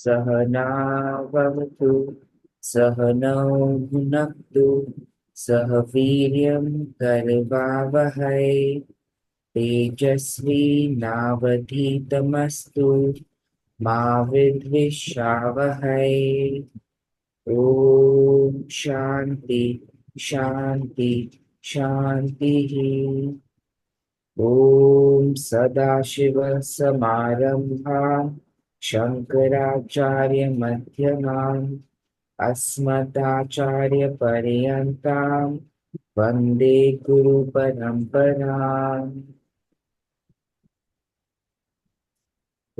सहनावतु सहनौ भुनक्तु सह वीर्यं करवावहै तेजस्विनावधीतमस्तु मा विद्विषावहै। ॐ शान्ति शान्ति शान्तिः। ॐ सदाशिवसमारम्भां शङ्कराचार्यमध्यमाम् अस्मदाचार्यपर्यन्तां वन्दे गुरुपरम्पराम्। ॐ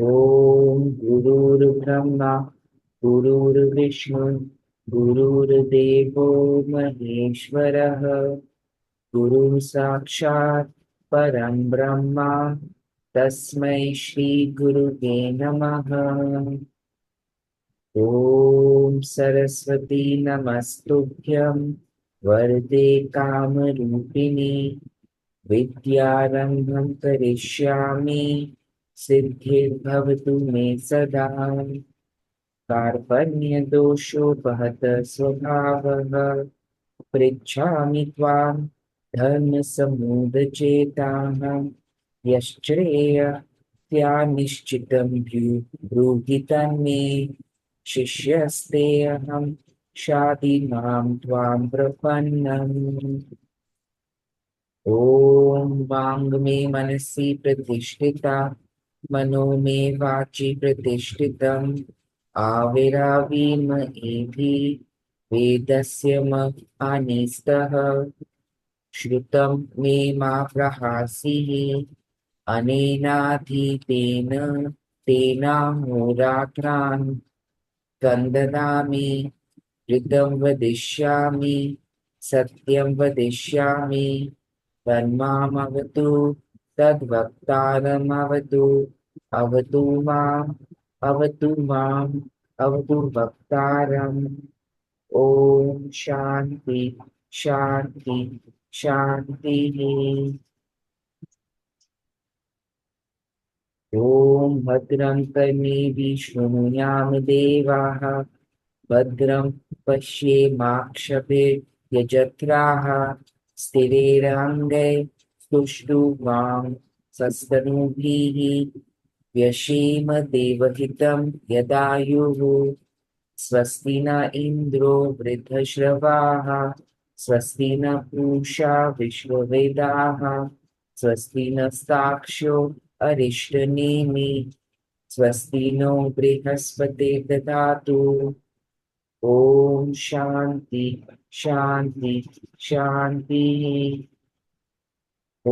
गुरुर्ब्रह्मा गुरुर्विष्णु गुरुर्देवो महेश्वरः गुरुः साक्षात् परं ब्रह्म तस्मै श्रीगुरुवे नमः। ॐ सरस्वती नमस्तुभ्यं वरदे कामरूपिणि विद्यारम्भं करिष्यामि सिद्धिर्भवतु मे सदा। कार्पण्यदोषोपहत स्वभावः पृच्छामि त्वां धर्मसम्मूढचेताः यश्चेयत्या निश्चितं ब्रूहि तन्मे शिष्यस्तेऽहं शाधीनां त्वां प्रपन्नम्। ॐ वाङ् मे मनसि प्रतिष्ठिता मनो मे वाचि प्रतिष्ठितम् आविरावीम एधि वेदस्य अनिस्तः श्रुतं मे मा प्रहासीः अनेनाधीतेन तेनाहोरात्रान् कन्ददामि ऋतं वदिष्यामि सत्यं वदिष्यामि तन्मामवतु तद्वक्तारमवतु अवतु माम् अवतु माम् अवतु वक्तारम्। ॐ शान्ति शान्ति शान्तिः। ॐ भद्रं कर्णेभिः शृणुयाम देवाः भद्रं पश्येमाक्षभिर्यजत्राः स्थिरैरङ्गैः स्तुष्टुवां सस्तनूभिः व्यशेम देवहितं यदायुः स्वस्ति न इन्द्रो वृद्धश्रवाः स्वस्ति न पूषा विश्ववेदाः स्वस्ति न साक्ष्यो अरिष्टनेमि स्वस्ति नो बृहस्पति ददातु। ॐ शान्ति शान्ति शान्तिः। ॐ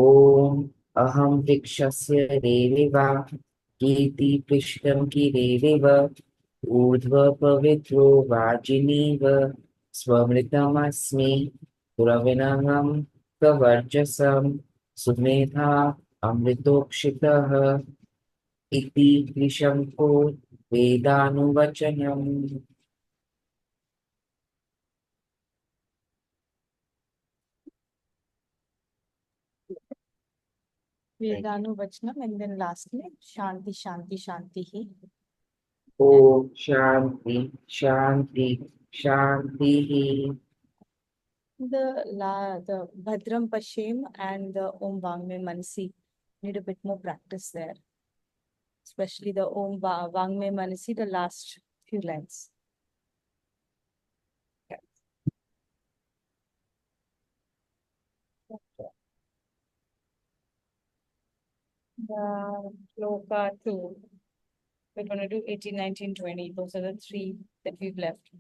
अहं वृक्षस्य रेरिव कीर्ति पृष्ठं गिरेरिव ऊर्ध्वपवित्रो वाजिनीव स्वमृतमस्मि द्रविणं कवर्चसं सुमेधा अमृतोक्षितः इति त्रिशङ्को वेदानुवचनम्। Vedanuvacanam, and then lastly, Shanti, Shanti, Shanti. Om Shanti Shanti Shanti. The Bhadram Pashim and the Om Vangme Manasi need a bit more practice there, especially the Om Vangme Manasi, the last few lines. The Shloka 2. We're going to do 18, 19, 20. Those are the three that we've left.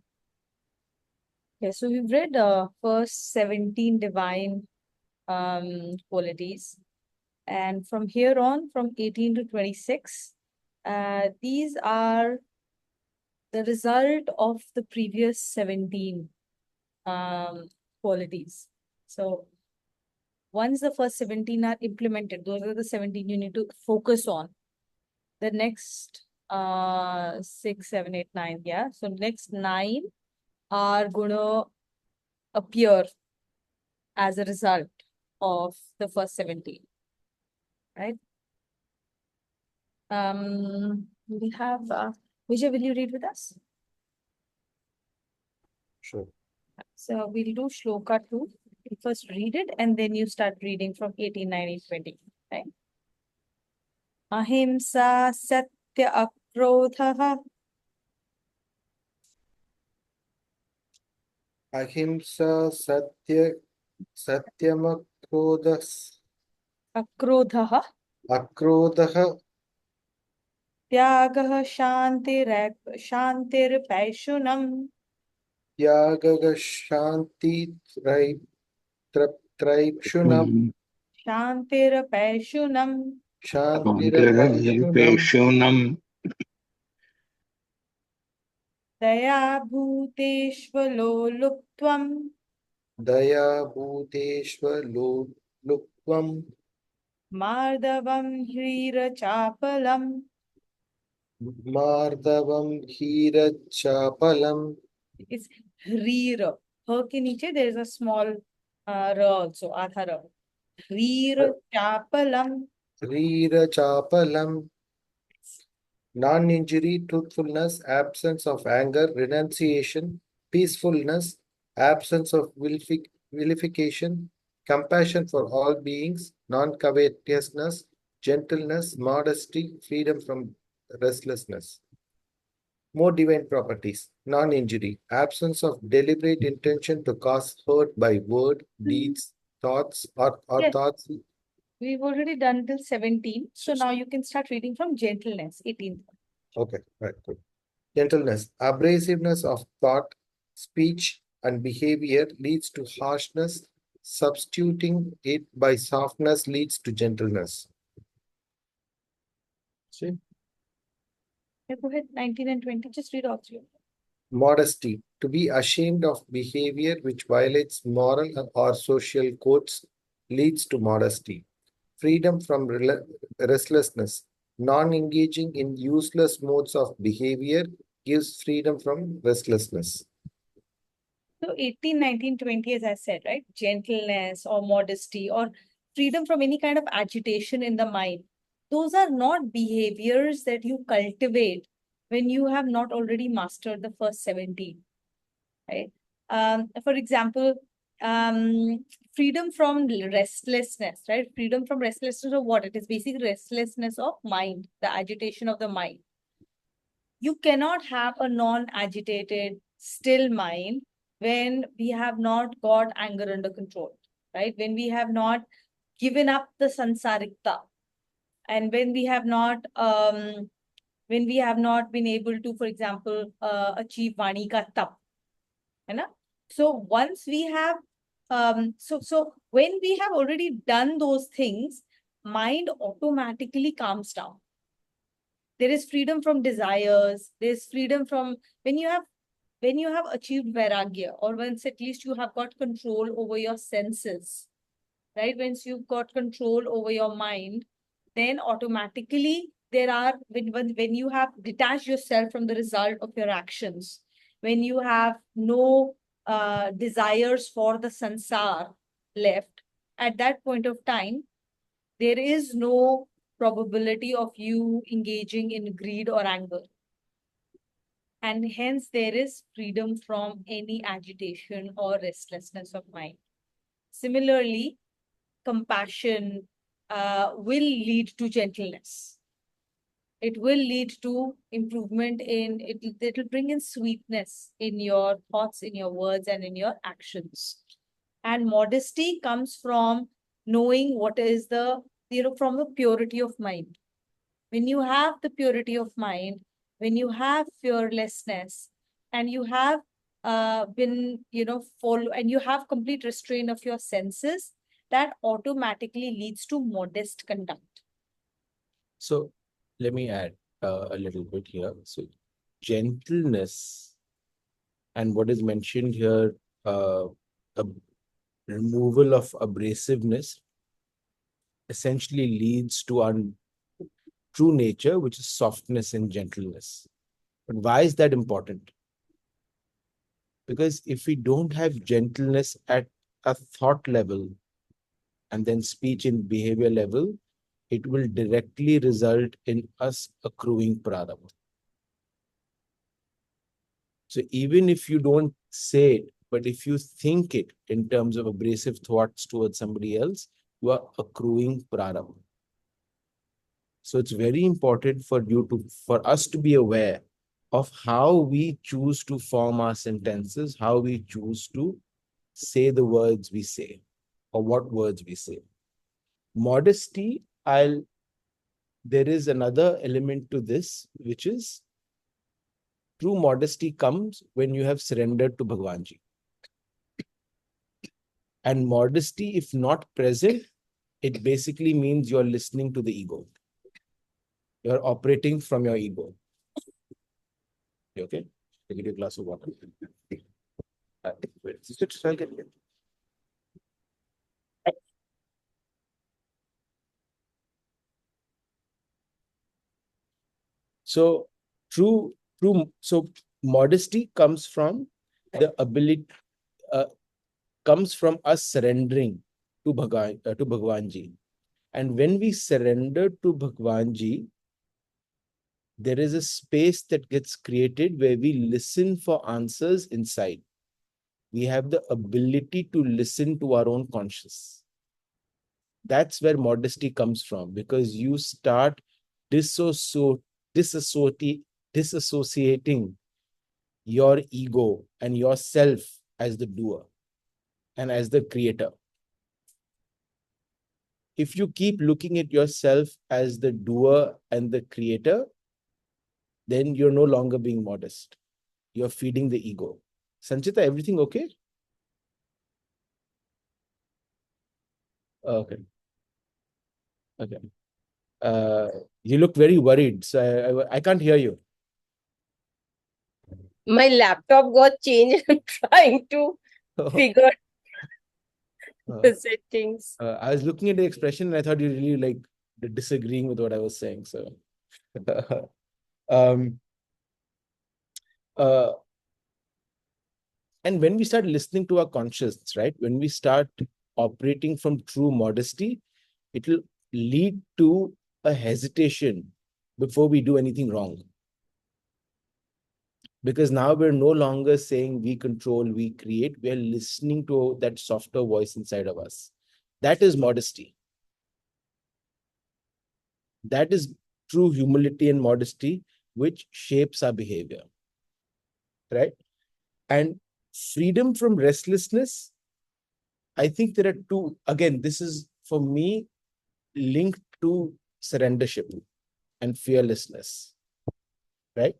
Okay, so we've read first 17 divine qualities. And from here on, from 18 to 26, these are the result of the previous 17 qualities. So once the first 17 are implemented, those are the 17 you need to focus on. The next 6, 7, 8, 9, yeah. So next 9 are gonna appear as a result of the first 17, right? We have Vijay, will you read with us? Sure. So we'll do Shloka 2. You first read it and then you start reading from 18, 19, 20. Right? Ahimsa satya akrodha Ahimsa satyamakrodas akrodha akrodah tyagah shantirpaishunam yagaga shanti traipshunam shantirpaishunam shantirapaishunam daya bhuteshvaloluptvam daya bhuteshvalokvam mardavam hrirachapalam. mardavam hirachapalam It's hrir. Her ke niche there is a small r also, adha r. Hrirachapalam. hirachapalam. Non-injury, truthfulness, absence of anger, renunciation, peacefulness, absence of vilification, compassion for all beings, non-covetousness, gentleness, modesty, freedom from restlessness. More divine properties. Non-injury, absence of deliberate intention to cause hurt by word, deeds, thoughts, or Yes, thoughts. we've already done till 17. So now you can start reading from gentleness, 18th. Okay, right, good. Gentleness, abrasiveness of thought, speech, and behavior leads to harshness. Substituting it by softness leads to gentleness. See? Yeah, go ahead, 19 and 20. Just read all three. Modesty, to be ashamed of behavior which violates moral or social codes leads to modesty. Freedom from restlessness, non engaging in useless modes of behavior gives freedom from restlessness. So 18, 19, 20, as I said, right? Gentleness or modesty or freedom from any kind of agitation in the mind. Those are not behaviors that you cultivate when you have not already mastered the first 17, right? For example, freedom from restlessness, right? Freedom from restlessness of what? It is basically restlessness of mind, the agitation of the mind. You cannot have a non-agitated, still mind when we have not got anger under control, right? When we have not given up the sansarikta, and when we have not been able to, for example, achieve vani ka tap, है ना? So once we have, so when we have already done those things, mind automatically calms down. There is freedom from desires. There's freedom from when you have achieved vairagya, or once at least you have got control over your senses, right? Once you've got control over your mind, then automatically there are when you have detached yourself from the result of your actions, when you have no desires for the sansar left, at that point of time, there is no probability of you engaging in greed or anger. And hence there is freedom from any agitation or restlessness of mind. Similarly, compassion will lead to gentleness. It will lead to improvement in it. It will bring in sweetness in your thoughts, in your words, and in your actions. And modesty comes from knowing what is the, from the purity of mind. When you have the purity of mind, when you have fearlessness, and you have been, follow, and you have complete restraint of your senses, that automatically leads to modest conduct. So let me add a little bit here. So gentleness and what is mentioned here, a removal of abrasiveness essentially leads to our true nature, which is softness and gentleness. But why is that important? Because if we don't have gentleness at a thought level and then speech and behavior level, it will directly result in us accruing prarabdha. So even if you don't say it, but if you think it in terms of abrasive thoughts towards somebody else, you are accruing prarabdha. So it's very important for us to be aware of how we choose to form our sentences, how we choose to say the words we say, or what words we say. Modesty, there is another element to this, which is true modesty comes when you have surrendered to Bhagwanji. And modesty, if not present, it basically means you're listening to the ego. You're operating from your ego. Okay? Take a glass of water. Wait, so I'll get it. So so modesty comes from the ability, comes from us surrendering to Bhagwanji. And when we surrender to Bhagwanji, there is a space that gets created where we listen for answers inside. We have the ability to listen to our own conscious. That's where modesty comes from, because you start disassociating disassociating your ego and yourself as the doer and as the creator. If you keep looking at yourself as the doer and the creator, then you're no longer being modest. You're feeding the ego. Sanchita, everything okay? Okay. Okay. You look very worried, so I can't hear you. My laptop got changed. I'm trying to figure the settings. I was looking at the expression and I thought you really like disagreeing with what I was saying. So, um, uh, and when we start listening to our conscience, right? When we start operating from true modesty, it will lead to a hesitation before we do anything wrong. Because now we're no longer saying we control, we create, we're listening to that softer voice inside of us. That is modesty. That is true humility and modesty, which shapes our behavior, right? And freedom from restlessness, I think there are two. Again, this is for me linked to surrendership and fearlessness, right?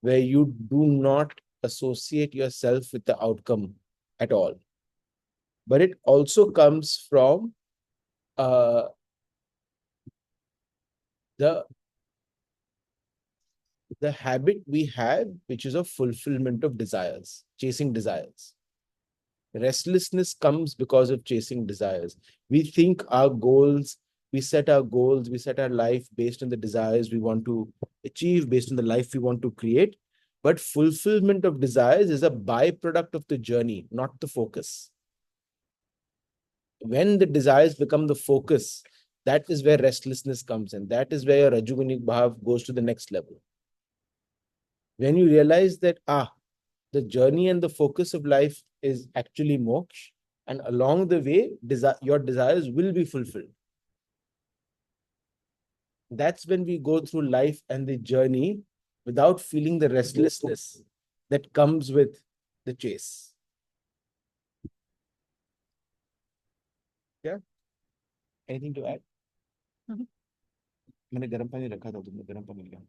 Where you do not associate yourself with the outcome at all. But it also comes from uh, the habit we have, which is of fulfillment of desires, chasing desires. Restlessness comes because of chasing desires. We think our goals, we set our goals, we set our life based on the desires we want to achieve, based on the life we want to create. But fulfillment of desires is a byproduct of the journey, not the focus. When the desires become the focus, that is where restlessness comes in. That is where your Rajuguni Bhav goes to the next level. When you realize that, the journey and the focus of life is actually moksha, and along the way, your desires will be fulfilled. That's when we go through life and the journey without feeling the restlessness that comes with the chase. Yeah? Anything to add? मैंने गर्म पानी रखा था, तुमने गर्म पानी लिया.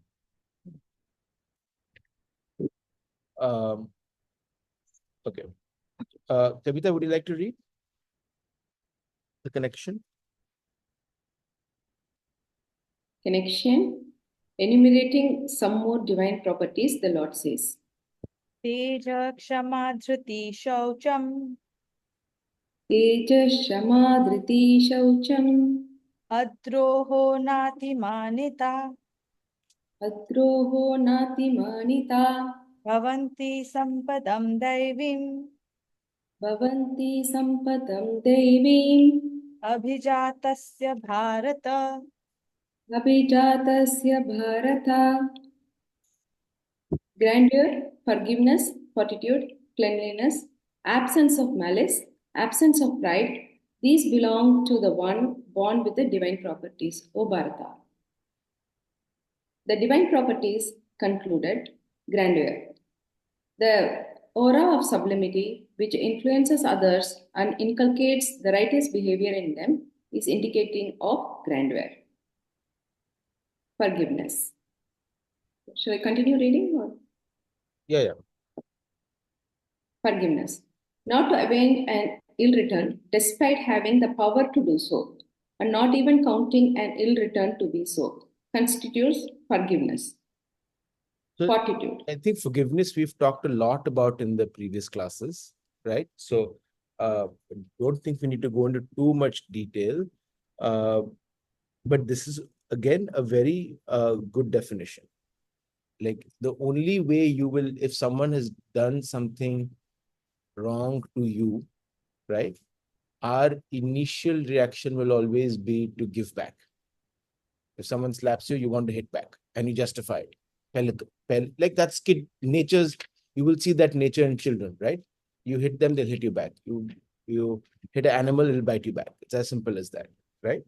Okay. Kavita, would you like to read the connection? Connection. Enumerating some more divine properties, the Lord says. Teja Kshama Dhriti Shaucham Teja Shama Dhriti Shaucham Adroho Nati Manita Adroho Nati Manita Bhavanti Sampadam Daivim Bhavanti Sampadam Devim Abhijatasya Bharata Abhijatasya Bharata. grandeur, forgiveness, fortitude, cleanliness, absence of malice, absence of pride. These belong to the one born with the divine properties, O Bharata. The divine properties concluded grandeur. The aura of sublimity, which influences others and inculcates the righteous behavior in them, is indicating of grandeur. Forgiveness. Shall I continue reading? Or? Yeah. Forgiveness. Not to avenge an ill return, despite having the power to do so, and not even counting an ill return to be so, constitutes forgiveness. So Fortitude. I think forgiveness we've talked a lot about in the previous classes, right? So don't think we need to go into too much detail. But this is again a very good definition. Like the only way you will, if someone has done something wrong to you, right? Our initial reaction will always be to give back. If someone slaps you, you want to hit back and you justify it. Like that's kid nature's, you will see that nature in children, right? You hit them, they'll hit you back. You hit an animal, it'll bite you back. It's as simple as that, right?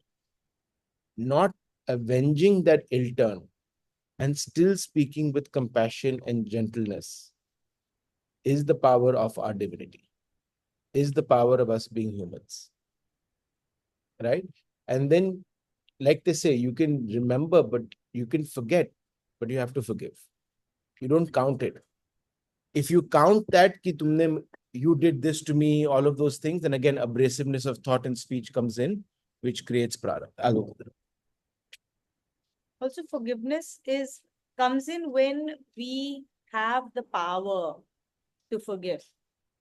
Not avenging that ill turn and still speaking with compassion and gentleness is the power of our divinity, is the power of us being humans, right? And then, like they say, you can remember, but you can forget, but you have to forgive. You don't count it. If you count that, ki tumne, you did this to me, all of those things, then again, abrasiveness of thought and speech comes in, which creates prarabdha. Also, forgiveness comes in when we have the power to forgive,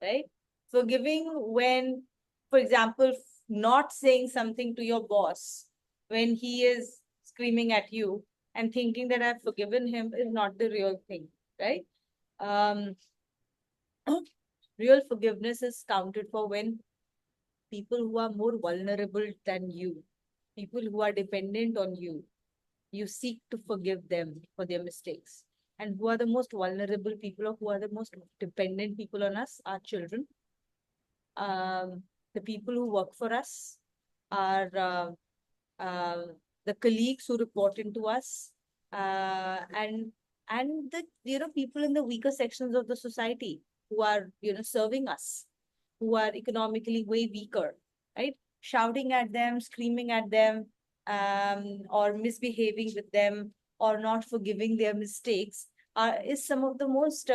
right? Forgiving when, for example, not saying something to your boss when he is screaming at you and thinking that I've forgiven him is not the real thing, right? Um, real forgiveness is counted for when people who are more vulnerable than you, people who are dependent on you seek to forgive them for their mistakes. And who are the most vulnerable people or who are the most dependent people on us? Our children, the people who work for us, our uh, the colleagues who report into us, and the people in the weaker sections of the society who are serving us, who are economically way weaker, right? Shouting at them, screaming at them, or misbehaving with them, or not forgiving their mistakes, is some of the most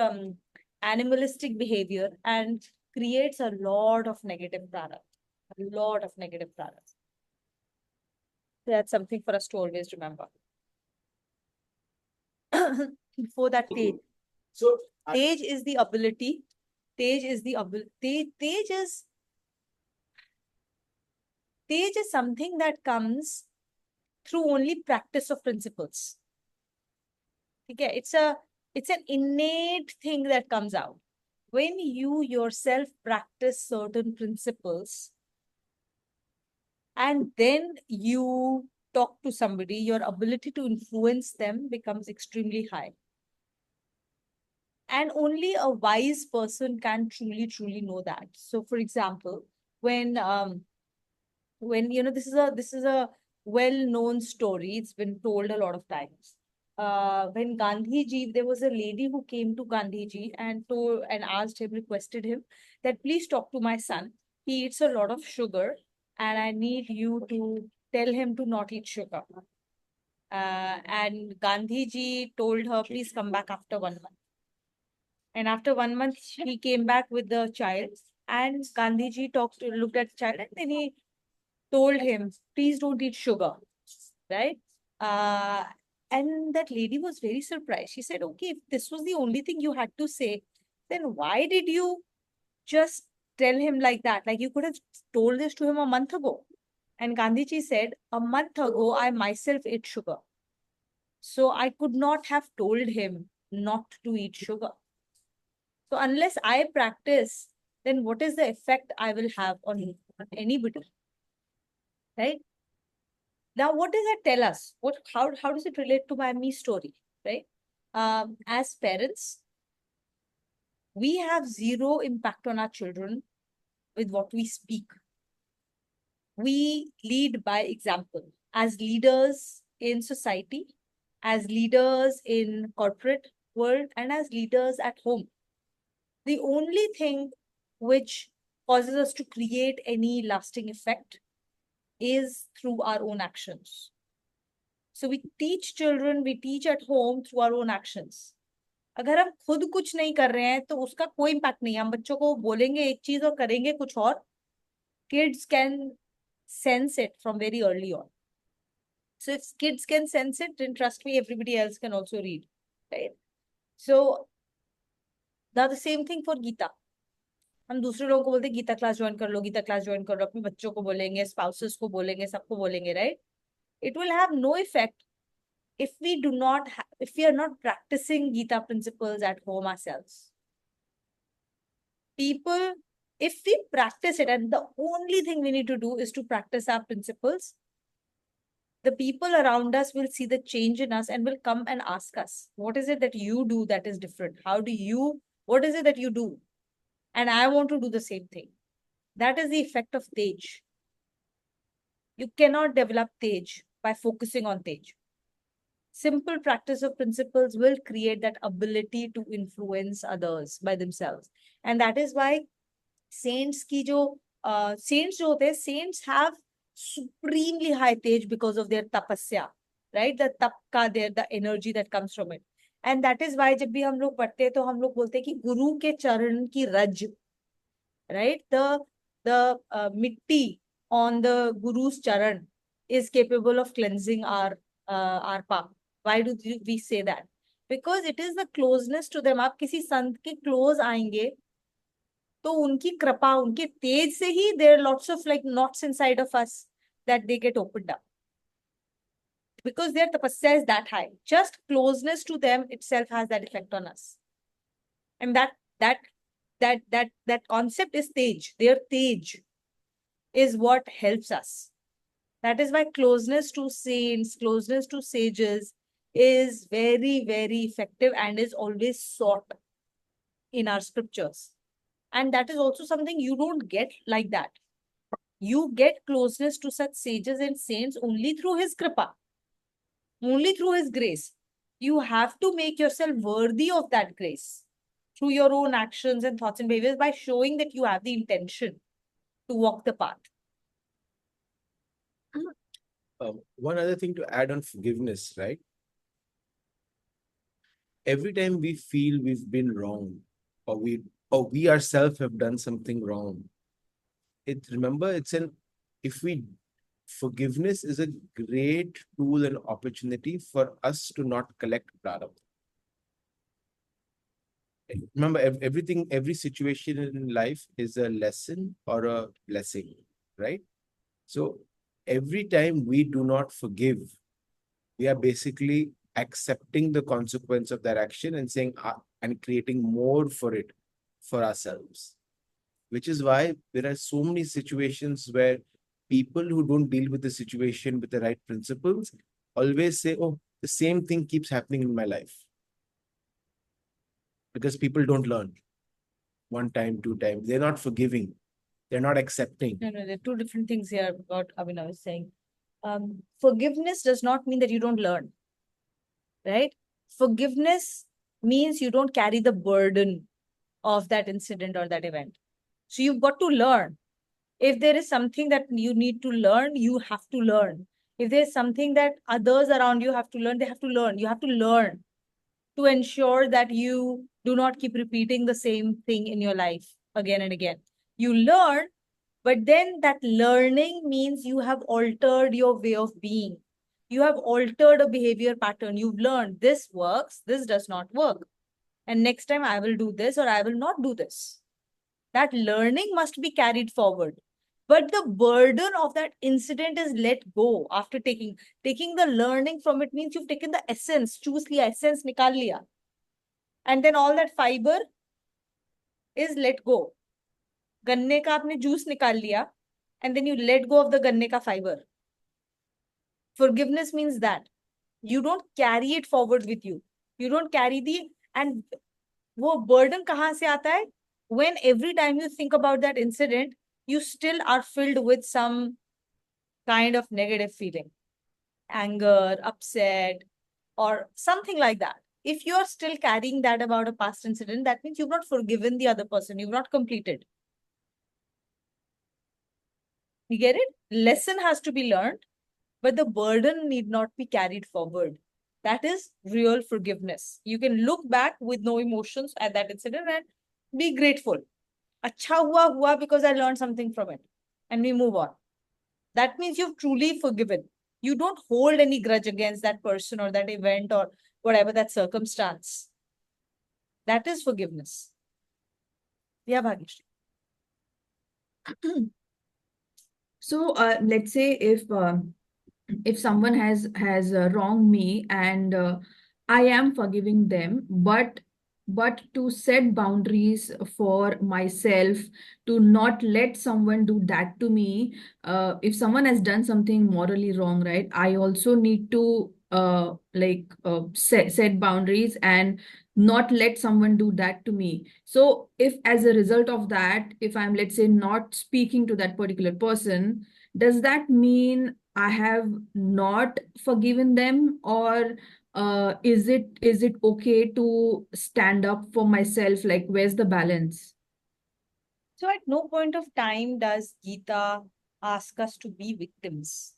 animalistic behavior and creates a lot of negative product, a lot of negative products. That's something for us to always remember. For that stage. So Stage is the ability. Stage is the ability. Stage is something that comes through only practice of principles. Okay, it's an innate thing that comes out. When you yourself practice certain principles and then you talk to somebody, your ability to influence them becomes extremely high. And only a wise person can truly know that. So for example, when this is a well-known story, it's been told a lot of times. When Gandhiji, there was a lady who came to Gandhiji and asked him, requested him that please talk to my son. He eats a lot of sugar and I need you to tell him to not eat sugar. And Gandhiji told her, please come back after 1 month. And after 1 month, he came back with the child, and Gandhiji looked at the child, and then he told him, please don't eat sugar, right? Uh, and that lady was very surprised. She said, okay, if this was the only thing you had to say, then why did you just tell him like that? Like you could have told this to him a month ago. And Gandhiji said, a month ago, I myself ate sugar. So I could not have told him not to eat sugar. So unless I practice, then what is the effect I will have on anybody? Right? Now, what does that tell us? How does it relate to my me story? Right? As parents, we have zero impact on our children with what we speak. We lead by example. As leaders in society, as leaders in corporate world, and as leaders at home. The only thing which causes us to create any lasting effect is through our own actions. So we teach children, we teach at home through our own actions. अगर हम खुद कुछ नहीं कर रहे हैं तो उसका कोई इम्पैक्ट नहीं है. हम बच्चों को बोलेंगे एक चीज और करेंगे कुछ और. Kids can sense it from very early on. So if kids can sense it, then trust me, everybody else can also read, right? So now the same thing for Gita. हम दूसरे लोगों को बोलते हैं गीता क्लास ज्वाइन कर लो, Gita class join कर लो, अपने बच्चों को बोलेंगे, स्पाउसेस को बोलेंगे, सबको बोलेंगे, right? It will have no effect if we do not if we are not practicing Gita principles at home ourselves. People, if we practice it, and the only thing we need to do is to practice our principles, the people around us will see the change in us and will come and ask us, what is it that you do that is different? What is it that you do? And I want to do the same thing. That is the effect of Tej. You cannot develop Tej by focusing on Tej. Simple practice of principles will create that ability to influence others by themselves. And that is why saints saints saints have supremely high Tej because of their tapasya, right? The tapka there, the energy that comes from it. And that is why जब भी हम लोग पढ़ते हैं तो हम लोग बोलते हैं कि गुरु के चरण की रज, right? The mitti on the guru's charan is capable of cleansing our path. Why do we say that? Because it is the closeness to them. आप किसी संत के close आएंगे तो उनकी कृपा, उनके तेज से ही there are lots of like knots inside of us that they get opened up. Because their tapasya is that high. Just closeness to them itself has that effect on us. And that concept is Tej. Their Tej is what helps us. That is why closeness to saints, closeness to sages is very, very effective and is always sought in our scriptures. And that is also something you don't get like that. You get closeness to such sages and saints only through his kripa, only through his grace. You have to make yourself worthy of that grace through your own actions and thoughts and behaviors by showing that you have the intention to walk the path. One other thing to add on forgiveness, right? Every time we feel we've been wrong, or we ourselves have done something wrong, forgiveness is a great tool and opportunity for us to not collect prarabdha. Remember, every situation in life is a lesson or a blessing, right? So every time we do not forgive, we are basically accepting the consequence of that action and saying and creating more for it for ourselves. Which is why there are so many situations where people who don't deal with the situation with the right principles always say, oh, the same thing keeps happening in my life. Because people don't learn. One time, two times. They're not forgiving. They're not accepting. No, there are two different things here, what Abhinav was saying. Forgiveness does not mean that you don't learn, right? Forgiveness means you don't carry the burden of that incident or that event. So you've got to learn. If there is something that you need to learn, you have to learn. If there's something that others around you have to learn, they have to learn. You have to learn to ensure that you do not keep repeating the same thing in your life again and again. You learn, but then that learning means you have altered your way of being. You have altered a behavior pattern. You've learned this works, this does not work. And next time I will do this or I will not do this. That learning must be carried forward. But the burden of that incident is let go after taking the learning from it means you've taken the essence, choose liya, essence nikal liya. And then all that fiber is let go. गन्ने का आपने juice निकाल लिया and then you let go of the गन्ने का fiber. Forgiveness means that you don't carry it forward with you. You don't carry and वो burden कहाँ से आता है? When every time you think about that incident, you still are filled with some kind of negative feeling, anger, upset, or something like that. If you are still carrying that about a past incident, that means you've not forgiven the other person, you've not completed. You get it? Lesson has to be learned, but the burden need not be carried forward. That is real forgiveness. You can look back with no emotions at that incident and be grateful. Acha hua because I learned something from it. And we move on. That means you've truly forgiven. You don't hold any grudge against that person or that event or whatever that circumstance. That is forgiveness. Yeah, Bhagyashree. So let's say if someone has wronged me and I am forgiving them, but to set boundaries for myself, to not let someone do that to me. If someone has done something morally wrong, right, I also need to set boundaries and not let someone do that to me. So if as a result of that, if I'm, let's say, not speaking to that particular person, does that mean I have not forgiven them, or is it okay to stand up for myself? Like, where's the balance? So at no point of time does Gita ask us to be victims,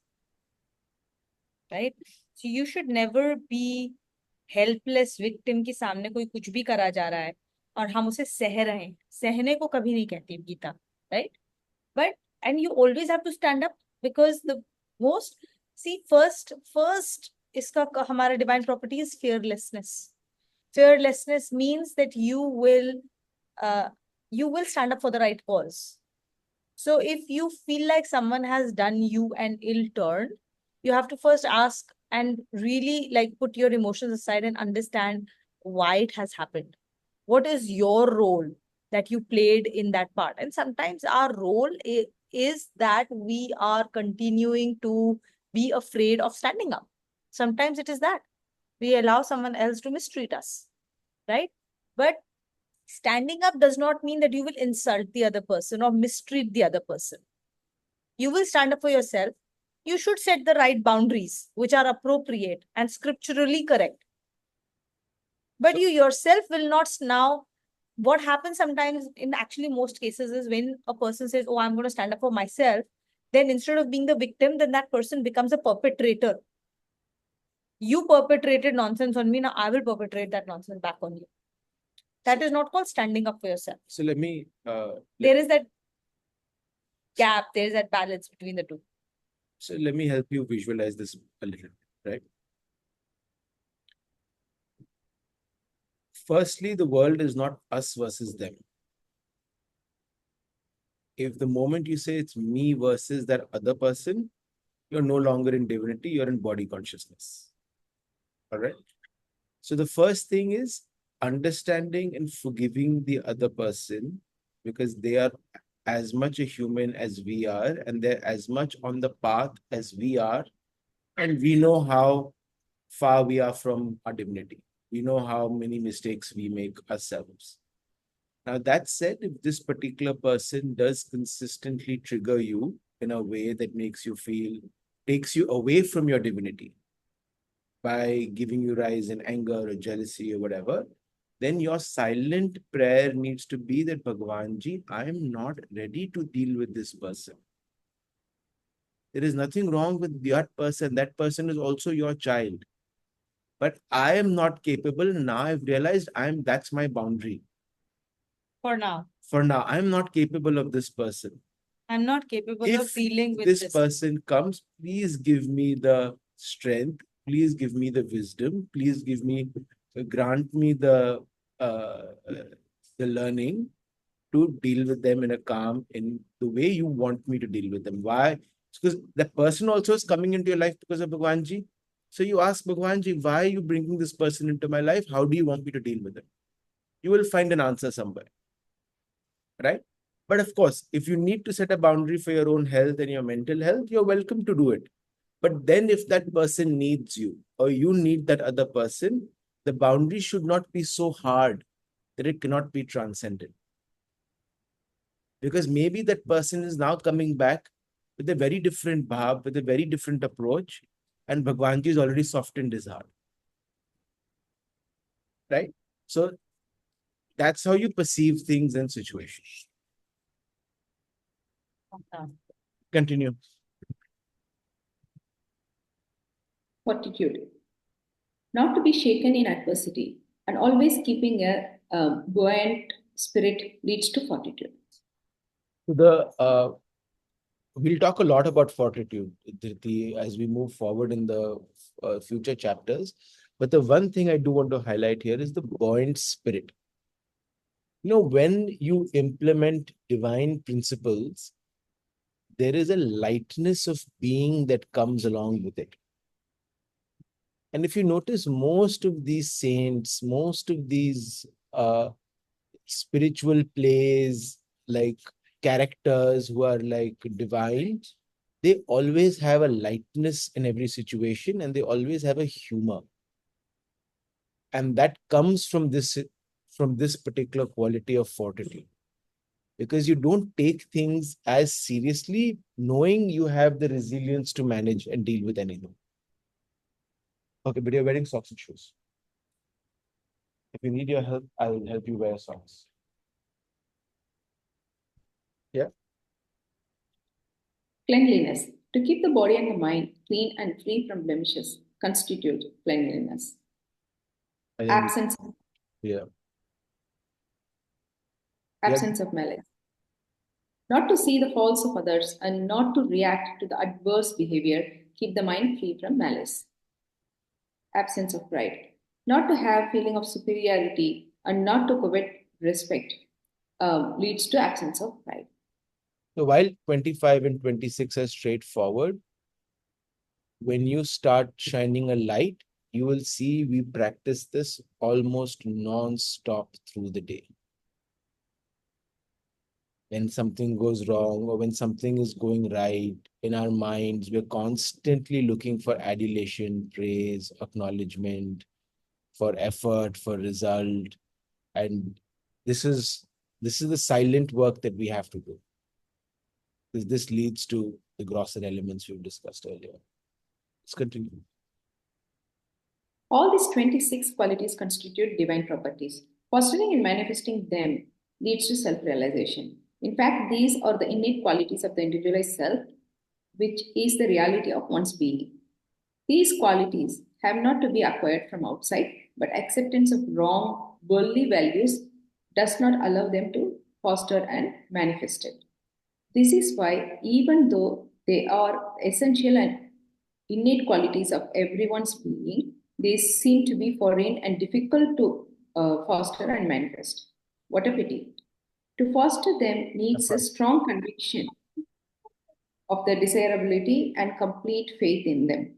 right? So you should never be helpless victim के सामने कोई कुछ भी करा जा रहा है और हम उसे सह रहे हैं. सहने को कभी नहीं कहती Gita, right? But and you always have to stand up, because the most, see, first इसका हमारा divine property is fearlessness. Fearlessness means that you will stand up for the right cause. So if you feel like someone has done you an ill turn, you have to first ask and really like put your emotions aside and understand why it has happened. What is your role that you played in that part? And sometimes our role is that we are continuing to be afraid of standing up. Sometimes it is that we allow someone else to mistreat us, right? But standing up does not mean that you will insult the other person or mistreat the other person. You will stand up for yourself. You should set the right boundaries, which are appropriate and scripturally correct. But you yourself will not now. What happens sometimes in actually most cases is when a person says, oh, I'm going to stand up for myself, then instead of being the victim, then that person becomes a perpetrator. You perpetrated nonsense on me, now I will perpetrate that nonsense back on you. That is not called standing up for yourself. So let me There is that gap, there is that balance between the two. so let me help you visualize this a little bit, right? Firstly, the world is not us versus them. If the moment you say it's me versus that other person, you're no longer in divinity, you're in body consciousness. All right. So the first thing is understanding and forgiving the other person, because they are as much a human as we are, and they're as much on the path as we are. And we know how far we are from our divinity. We know how many mistakes we make ourselves. Now, that said, if this particular person does consistently trigger you in a way that makes you feel, takes you away from your divinity by giving you rise in anger or jealousy or whatever, then your silent prayer needs to be that, Bhagavanji, I am not ready to deal with this person. There is nothing wrong with that person. That person is also your child. But I am not capable. Now I've realized that's my boundary. For now. For now, I'm not capable of this person. I'm not capable of dealing with this person comes, please give me the strength, please give me the wisdom, please grant me the learning to deal with them in a calm, in the way you want me to deal with them. Why? Because that person also is coming into your life because of Bhagwanji. So you ask Bhagwanji, why are you bringing this person into my life? How do you want me to deal with it? You will find an answer somewhere, right? But of course, if you need to set a boundary for your own health and your mental health, you're welcome to do it. But then if that person needs you or you need that other person, the boundary should not be so hard that it cannot be transcended. Because maybe that person is now coming back with a very different bhav, with a very different approach, and Bhagwanji has already softened his heart. Right? So that's how you perceive things and situations. Continue. Fortitude. Not to be shaken in adversity and always keeping a buoyant spirit leads to fortitude. We'll talk a lot about fortitude as we move forward in the future chapters. But the one thing I do want to highlight here is the buoyant spirit. When you implement divine principles, there is a lightness of being that comes along with it. And if you notice, most of these saints, most of these spiritual plays, like characters who are like divine, they always have a lightness in every situation, and they always have a humor. And that comes from this particular quality of fortitude. Because you don't take things as seriously, knowing you have the resilience to manage and deal with anything. Okay, but you're wearing socks and shoes. If you need your help, I'll help you wear socks. Yeah. Cleanliness. To keep the body and the mind clean and free from blemishes constitute cleanliness. Absence. Yeah. Absence of malice. Not to see the faults of others and not to react to the adverse behavior keep the mind free from malice. Absence of pride. Not to have feeling of superiority and not to covet respect leads to absence of pride. So while 25 and 26 are straightforward, when you start shining a light, you will see we practice this almost non-stop through the day. When something goes wrong or when something is going right in our minds, we're constantly looking for adulation, praise, acknowledgement, for effort, for result. And this is the silent work that we have to do. This leads to the grosser elements we've discussed earlier. Let's continue. All these 26 qualities constitute divine properties. Fostering and manifesting them leads to self-realization. In fact, these are the innate qualities of the individualized self, which is the reality of one's being. These qualities have not to be acquired from outside, but acceptance of wrong worldly values does not allow them to foster and manifest it. This is why, even though they are essential and innate qualities of everyone's being, they seem to be foreign and difficult to foster and manifest. What a pity. To foster them needs a strong conviction of their desirability and complete faith in them.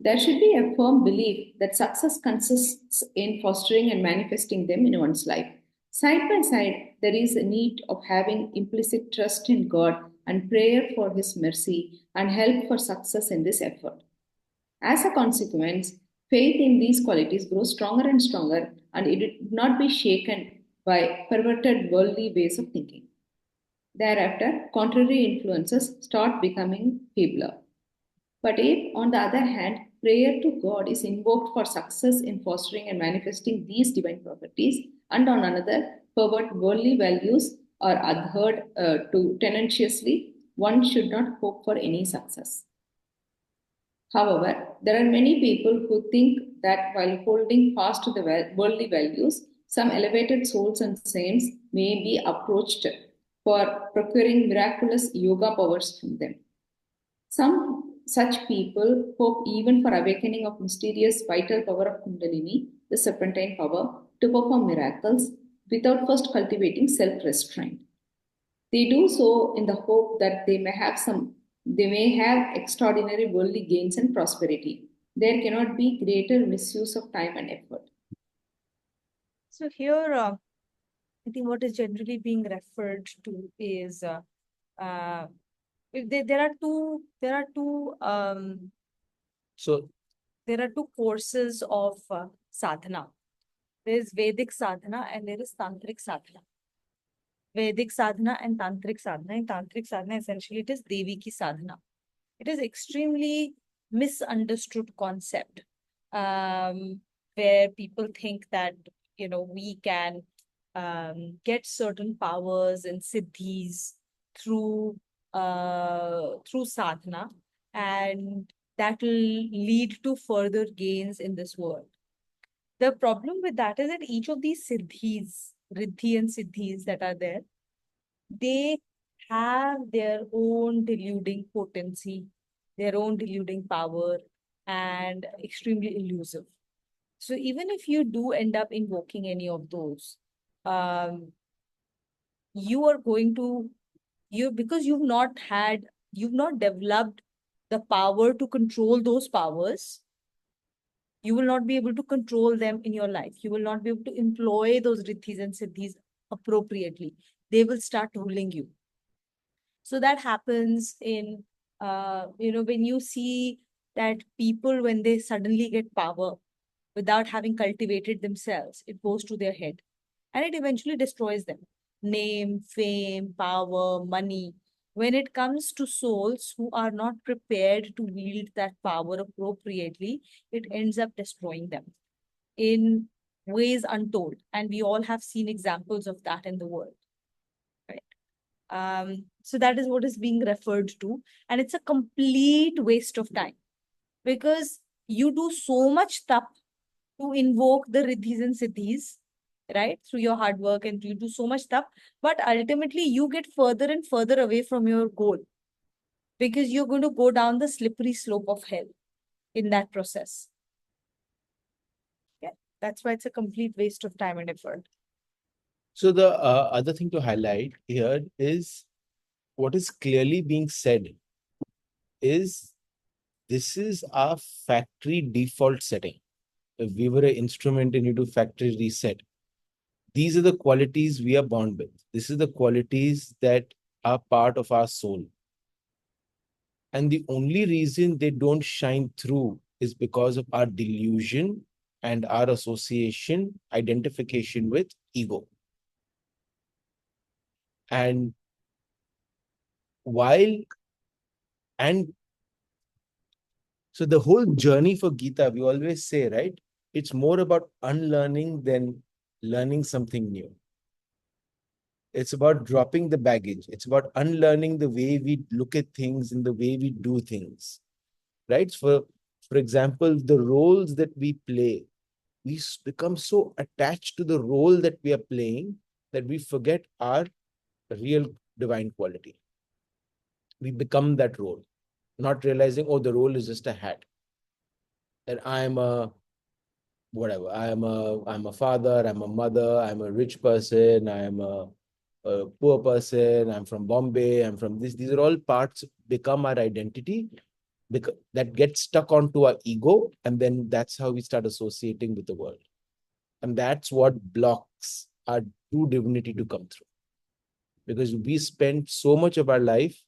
There should be a firm belief that success consists in fostering and manifesting them in one's life. Side by side, there is a need of having implicit trust in God and prayer for His mercy and help for success in this effort. As a consequence, faith in these qualities grows stronger and stronger, and it would not be shaken by perverted worldly ways of thinking. Thereafter, contrary influences start becoming feebler. But if, on the other hand, prayer to God is invoked for success in fostering and manifesting these divine properties, and on another, pervert worldly values are adhered to tenaciously, one should not hope for any success. However, there are many people who think that while holding fast to the worldly values, some elevated souls and saints may be approached for procuring miraculous yoga powers from them. Some such people hope even for awakening of mysterious vital power of Kundalini, the serpentine power, to perform miracles without first cultivating self-restraint. They do so in the hope that they may have extraordinary worldly gains and prosperity. There cannot be greater misuse of time and effort. So here, I think what is generally being referred to is there are two So there are two courses of sadhana. There is Vedic sadhana and there is Tantric sadhana. Vedic sadhana and Tantric sadhana. In Tantric sadhana, essentially, it is Deviki sadhana. It is extremely misunderstood concept, where people think that we can get certain powers and siddhis through sadhana, and that will lead to further gains in this world. The problem with that is that each of these siddhis, riddhi and siddhis that are there, they have their own deluding potency, their own deluding power, and extremely elusive. So even if you do end up invoking any of those, um, you are going to because you've not developed the power to control those powers. You will not be able to control them in your life. You will not be able to employ those riddhis and siddhis appropriately. They will start ruling you. So that happens in, when you see that people, when they suddenly get power without having cultivated themselves, it goes to their head and it eventually destroys them. Name, fame, power, money. When it comes to souls who are not prepared to wield that power appropriately, it ends up destroying them in ways untold. And we all have seen examples of that in the world, right? So that is what is being referred to. And it's a complete waste of time because you do so much tap to invoke the riddhis and siddhis, right? Through your hard work, and you do so much stuff, but ultimately you get further and further away from your goal because you're going to go down the slippery slope of hell in that process. Yeah, that's why it's a complete waste of time and effort. So the other thing to highlight here is what is clearly being said is this is our factory default setting. If we were an instrument and you do factory reset, these are the qualities we are born with. This is the qualities that are part of our soul. And the only reason they don't shine through is because of our delusion and our association, identification with ego. And while, and so the whole journey for Gita, we always say, right? It's more about unlearning than learning something new. It's about dropping the baggage. It's about unlearning the way we look at things and the way we do things, right? For example, the roles that we play, we become so attached to the role that we are playing that we forget our real divine quality. We become that role, not realizing, oh, the role is just a hat. That I'm a whatever. I'm a father, I'm a mother, I'm a rich person, I'm a poor person, I'm from Bombay, I'm from this. These are all parts become our identity because that gets stuck onto our ego, and then that's how we start associating with the world. And that's what blocks our true divinity to come through. Because we spend so much of our life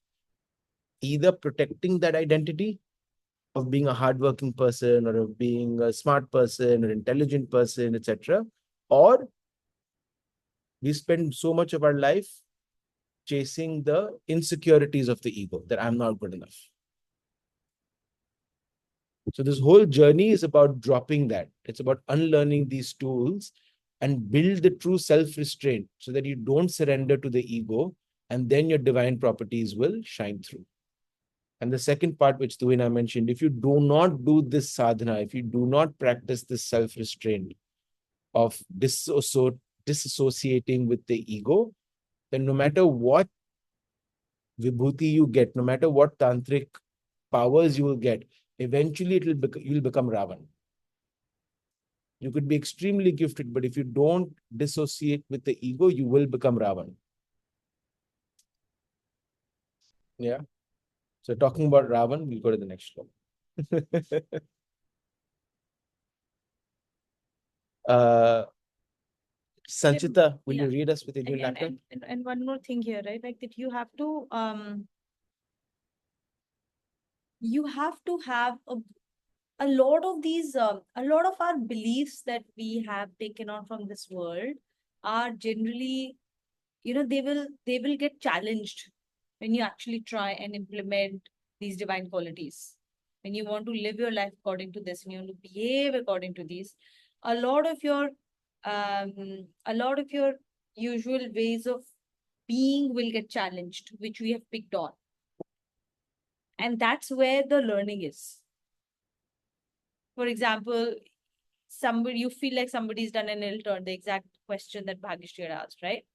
either protecting that identity of being a hardworking person or of being a smart person or intelligent person, etc. Or we spend so much of our life chasing the insecurities of the ego that I'm not good enough. So this whole journey is about dropping that. It's about unlearning these tools and build the true self-restraint so that you don't surrender to the ego, and then your divine properties will shine through. And the second part, which Duina mentioned, if you do not do this sadhana, if you do not practice this self-restraint of disassociating with the ego, then no matter what vibhuti you get, no matter what tantric powers you will get, eventually you'll become Ravan. You could be extremely gifted, but if you don't dissociate with the ego, you will become Ravan. Yeah. So talking about Ravan, we'll go to the next slide. Sanchita, will you read us with Indian laughter? And one more thing here, right? Like that you have to have a lot of these, a lot of our beliefs that we have taken on from this world are generally, they will get challenged when you actually try and implement these divine qualities. When you want to live your life according to this, and you want to behave according to these, a lot of your, a lot of your usual ways of being will get challenged, which we have picked on. And that's where the learning is. For example, somebody, you feel like somebody's done an ill turn, the exact question that Bhagishri had asked, right?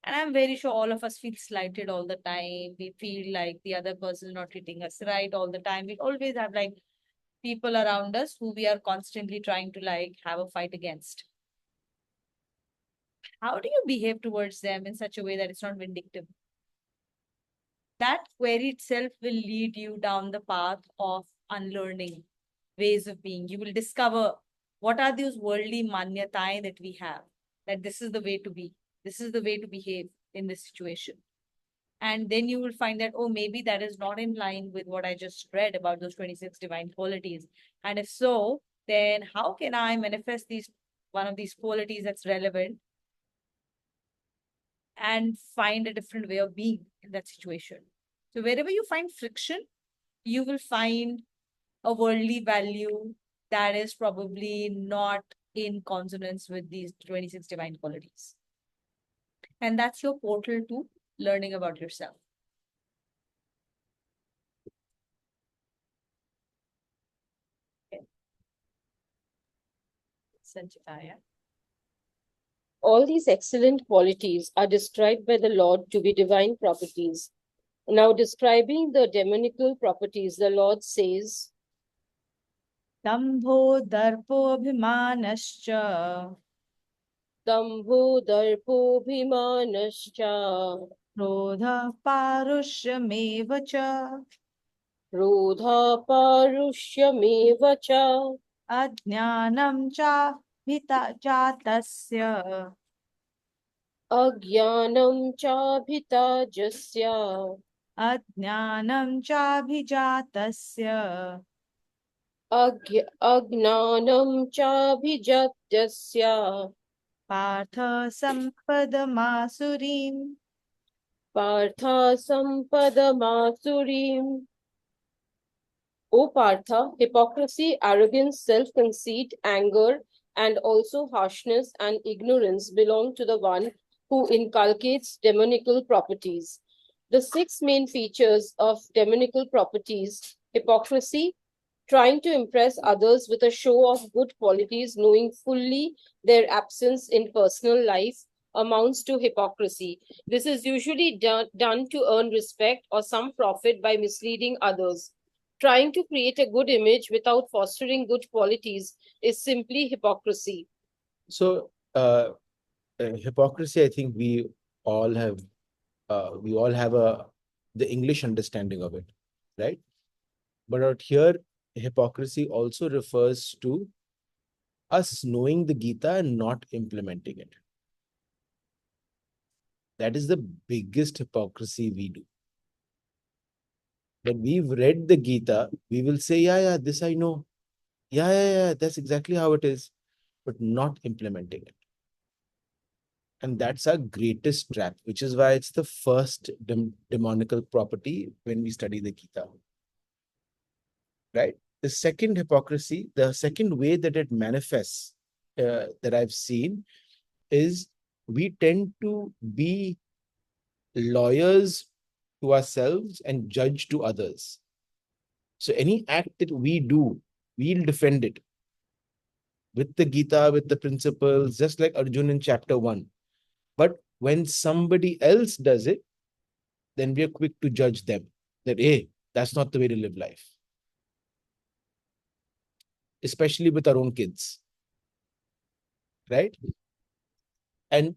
And I'm very sure all of us feel slighted all the time. We feel like the other person is not treating us right all the time. We always have like people around us who we are constantly trying to like have a fight against. How do you behave towards them in such a way that it's not vindictive? That query itself will lead you down the path of unlearning ways of being. You will discover what are those worldly manyatai that we have, that this is the way to be, this is the way to behave in this situation. And then you will find that, oh, maybe that is not in line with what I just read about those 26 divine qualities. And if so, then how can I manifest these one of these qualities that's relevant and find a different way of being in that situation? So wherever you find friction, you will find a worldly value that is probably not in consonance with these 26 divine qualities. And that's your portal to learning about yourself. Okay. Sanchitaya. All these excellent qualities are described by the Lord to be divine properties. Now, describing the demonical properties, the Lord says, Dambho darpobhimanascha Dambho darpobhimanascha krodha parushyameva cha Rodha parushyameva cha ajnanam cha vita jatasya Ajnanam cha bhitajasya ajnanam cha bhijatasya Agnanam cha bhijatyasya partha sampadamasurim. Partha sampadamasurim. O Partha, hypocrisy, arrogance, self-conceit, anger, and also harshness and ignorance belong to the one who inculcates demonical properties. The six main features of demonical properties: hypocrisy, trying to impress others with a show of good qualities, knowing fully their absence in personal life, amounts to hypocrisy. This is usually done to earn respect or some profit by misleading others. Trying to create a good image without fostering good qualities is simply hypocrisy. So, hypocrisy, I think all have we all have the English understanding of it, right? But out here, hypocrisy also refers to us knowing the Gita and not implementing it. That is the biggest hypocrisy we do. When we've read the Gita, we will say, yeah, this I know. Yeah, that's exactly how it is, but not implementing it. And that's our greatest trap, which is why it's the first demonical property when we study the Gita. Right? The second hypocrisy, the second way that it manifests that I've seen is we tend to be lawyers to ourselves and judge to others. So any act that we do, we'll defend it with the Gita, with the principles, just like Arjun in chapter 1. But when somebody else does it, then we are quick to judge them that, hey, that's not the way to live life. Especially with our own kids. Right? And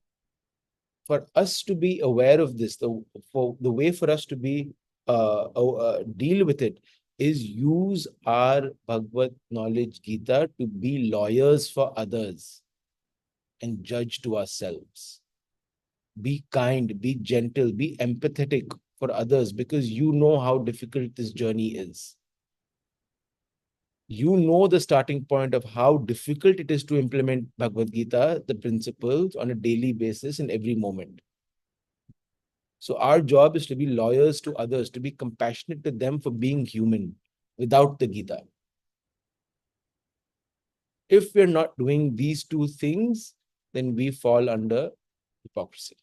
for us to be aware of this, the way for us to be deal with it is use our Bhagavad knowledge Gita to be lawyers for others and judge to ourselves. Be kind, be gentle, be empathetic for others because you know how difficult this journey is. you know the starting point of how difficult it is to implement Bhagavad Gita, the principles, on a daily basis in every moment. So our job is to be lawyers to others, to be compassionate to them for being human without the Gita. If we're not doing these two things, then we fall under hypocrisy.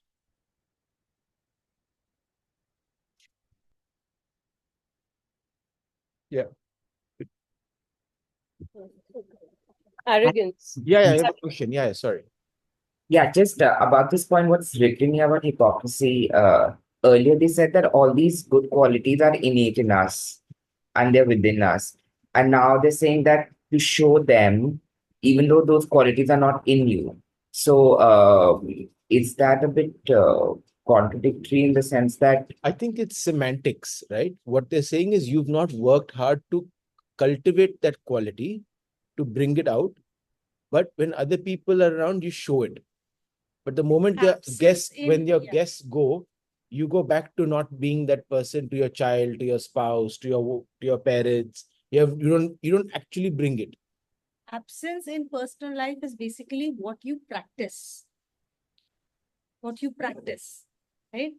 Yeah. Arrogance. Yeah, I have a question. Yeah, sorry. Yeah, just about this point, what's written here about hypocrisy. Earlier, they said that all these good qualities are innate in us and they're within us. And now they're saying that to show them, even though those qualities are not in you. So, is that a bit contradictory in the sense that, I think it's semantics, right? What they're saying is you've not worked hard to cultivate that quality, to bring it out. But when other people are around, you show it. But the moment your Absence guests, in- when your yeah. guests go, you go back to not being that person to your child, to your spouse, to your parents. You don't actually bring it. Absence in personal life is basically what you practice. What you practice, right?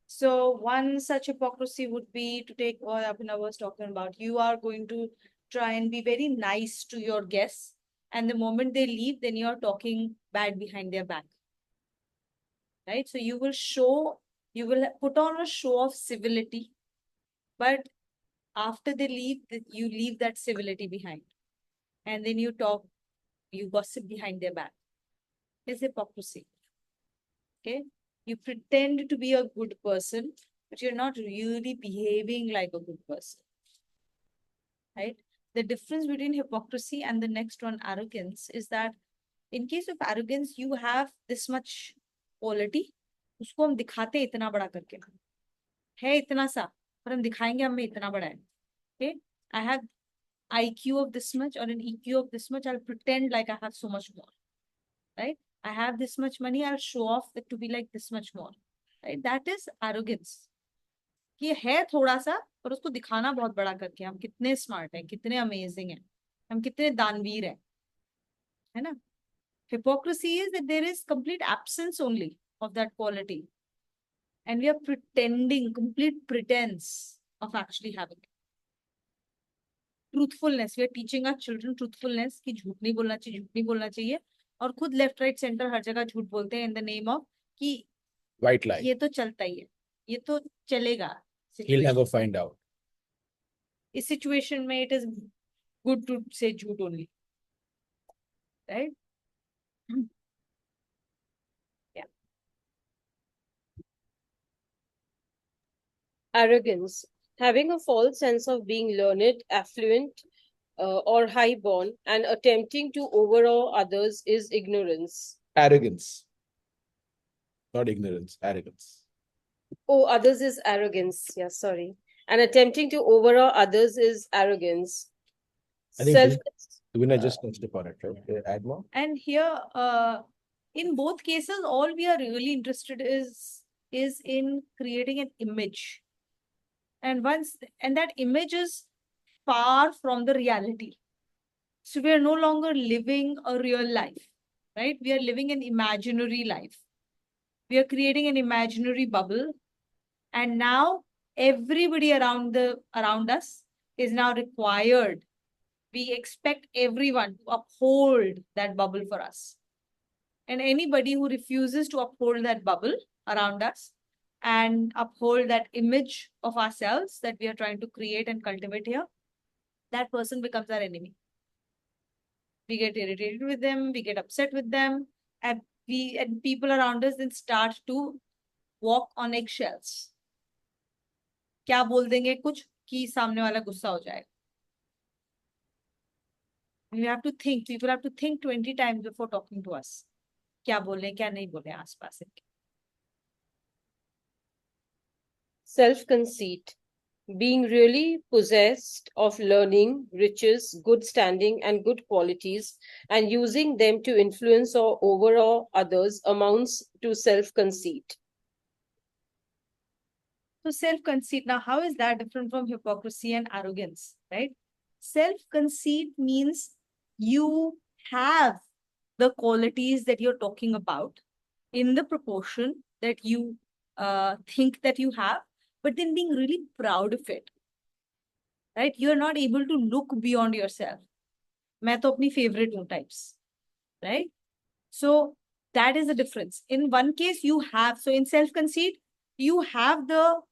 So one such hypocrisy would be to take what Abhinav was talking about. You are going to try and be very nice to your guests, and the moment they leave, then you're talking bad behind their back. Right? So you will put on a show of civility, but after they leave, you leave that civility behind. And then you gossip behind their back. It's hypocrisy. Okay? You pretend to be a good person, but you're not really behaving like a good person. Right? The difference between hypocrisy and the next one, arrogance, is that in case of arrogance, you have this much quality. उसको हम दिखाते इतना बड़ा करके है इतना सा पर हम दिखाएंगे हमें इतना बड़ा है. Okay? I have IQ of this much or an EQ of this much. I'll pretend like I have so much more. Right? I have this much money. I'll show off it to be like this much more. Right? That is arrogance. कि है थोड़ा सा पर उसको दिखाना बहुत बड़ा करके हम कितने स्मार्ट हैं, कितने अमेजिंग हैं, हम कितने दानवीर हैं, है ना? Hypocrisy is that there is complete absence only of that quality. And we are pretending, complete pretense of actually having it. Truthfulness, we are teaching our children truthfulness कि झूठ नहीं बोलना चाहिए, झूठ नहीं बोलना चाहिए, और खुद लेफ्ट राइट सेंटर हर जगह झूठ बोलते हैं in the name of कि White lie. ये तो चलता ही है, ये तो चलेगा. He'll never find out. इस situation में it is good to say झूठ only. Right? Yeah. Arrogance. Having a false sense of being learned, affluent, or high-born, and attempting to overawe others is ignorance. Arrogance. Not ignorance, arrogance. Oh, others is arrogance. Yeah, sorry. And attempting to overawe others is arrogance. I think Self. Duvina just touched upon it, right? Add more? And here, in both cases, all we are really interested is in creating an image. And that image is far from the reality. So we are no longer living a real life, right? We are living an imaginary life. We are creating an imaginary bubble. And now everybody around us is now required. We expect everyone to uphold that bubble for us. And anybody who refuses to uphold that bubble around us and uphold that image of ourselves that we are trying to create and cultivate here, that person becomes our enemy. We get irritated with them, we get upset with them, and people around us then start to walk on eggshells. क्या बोल देंगे कुछ कि सामने वाला गुस्सा हो जाएगा. You have to think, people have to think 20 times before talking to us. क्या बोले क्या नहीं बोले आसपास इनके. Self-conceit. Being really possessed of learning, riches, good standing, and good qualities, and using them to influence or overawe others amounts to self-conceit. So self-conceit, now how is that different from hypocrisy and arrogance, right? Self-conceit means you have the qualities that you're talking about in the proportion that you think that you have, but then being really proud of it, right? You're not able to look beyond yourself. मैं तो अपनी favorite हूँ types, right? So that is the difference. In one case, you have, so in self-conceit, you have the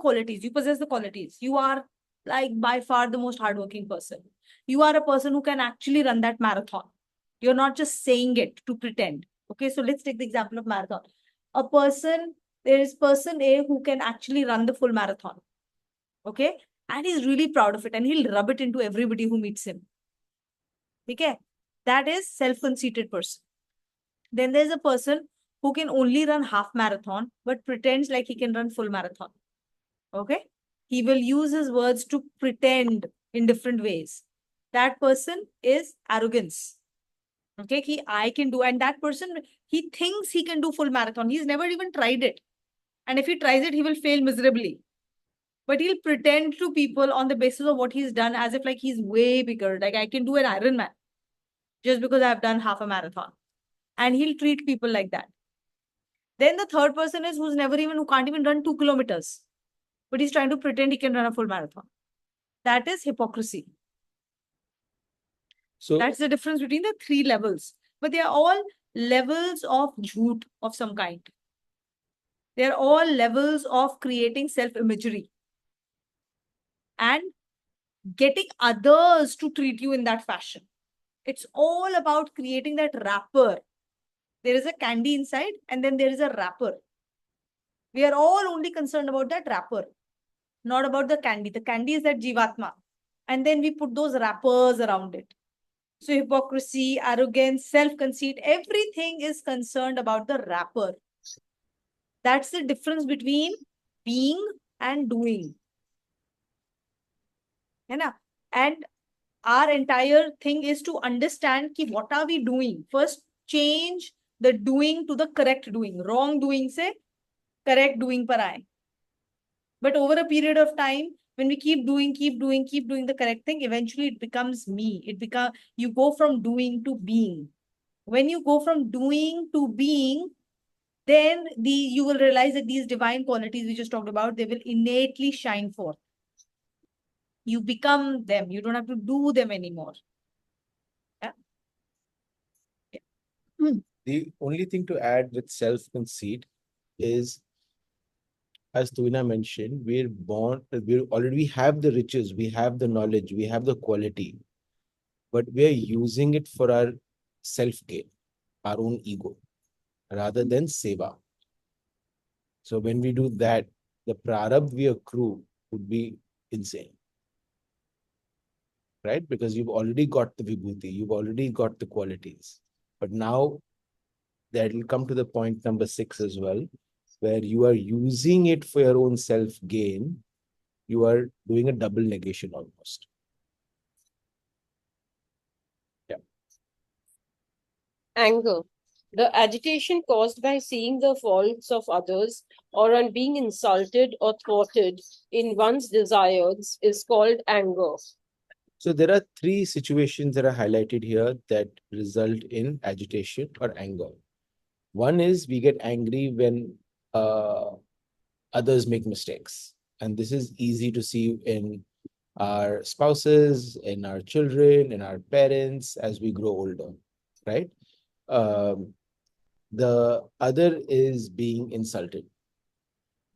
qualities, you possess the qualities. You are like by far the most hardworking person. You are a person who can actually run that marathon. You're not just saying it to pretend. Okay, so let's take the example of marathon. There is person A who can actually run the full marathon. Okay, and he's really proud of it, and he'll rub it into everybody who meets him. Okay, that is self-conceited person. Then there's a person who can only run half marathon, but pretends like he can run full marathon. Okay, he will use his words to pretend in different ways. That person is arrogance. Okay, I can do, and that person, he thinks he can do full marathon. He's never even tried it. And if he tries it, he will fail miserably. But he'll pretend to people on the basis of what he's done as if like he's way bigger. Like I can do an Ironman just because I've done half a marathon. And he'll treat people like that. Then the third person is who can't even run 2 kilometers, but he's trying to pretend he can run a full marathon. That is hypocrisy. So that's the difference between the three levels. But they are all levels of jhoot of some kind. They are all levels of creating self-imagery and getting others to treat you in that fashion. It's all about creating that wrapper. There is a candy inside and then there is a wrapper. We are all only concerned about that wrapper, not about the candy. The candy is that jivatma. And then we put those wrappers around it. So hypocrisy, arrogance, self-conceit, everything is concerned about the wrapper. That's the difference between being and doing. And our entire thing is to understand ki what are we doing. First, change the doing to the correct doing. Wrong doing se correct doing par aaye. But over a period of time, when we keep doing the correct thing, eventually it becomes me. You go from doing to being. When you go from doing to being, then you will realize that these divine qualities we just talked about, they will innately shine forth. You become them. You don't have to do them anymore. Yeah. the only thing to add with self-conceit is, as Tuina mentioned, we're born, we have the riches, we have the knowledge, we have the quality, but we're using it for our self-gain, our own ego, rather than seva. So when we do that, the prarabdha we accrue would be insane. Right? Because you've already got the vibhuti, you've already got the qualities. But now that will come to the point number 6 as well, where you are using it for your own self-gain. You are doing a double negation almost. Yeah. Anger. The agitation caused by seeing the faults of others or on being insulted or thwarted in one's desires is called anger. So there are 3 situations that are highlighted here that result in agitation or anger. One is we get angry when others make mistakes. And this is easy to see in our spouses, in our children, in our parents as we grow older, right? The other is being insulted.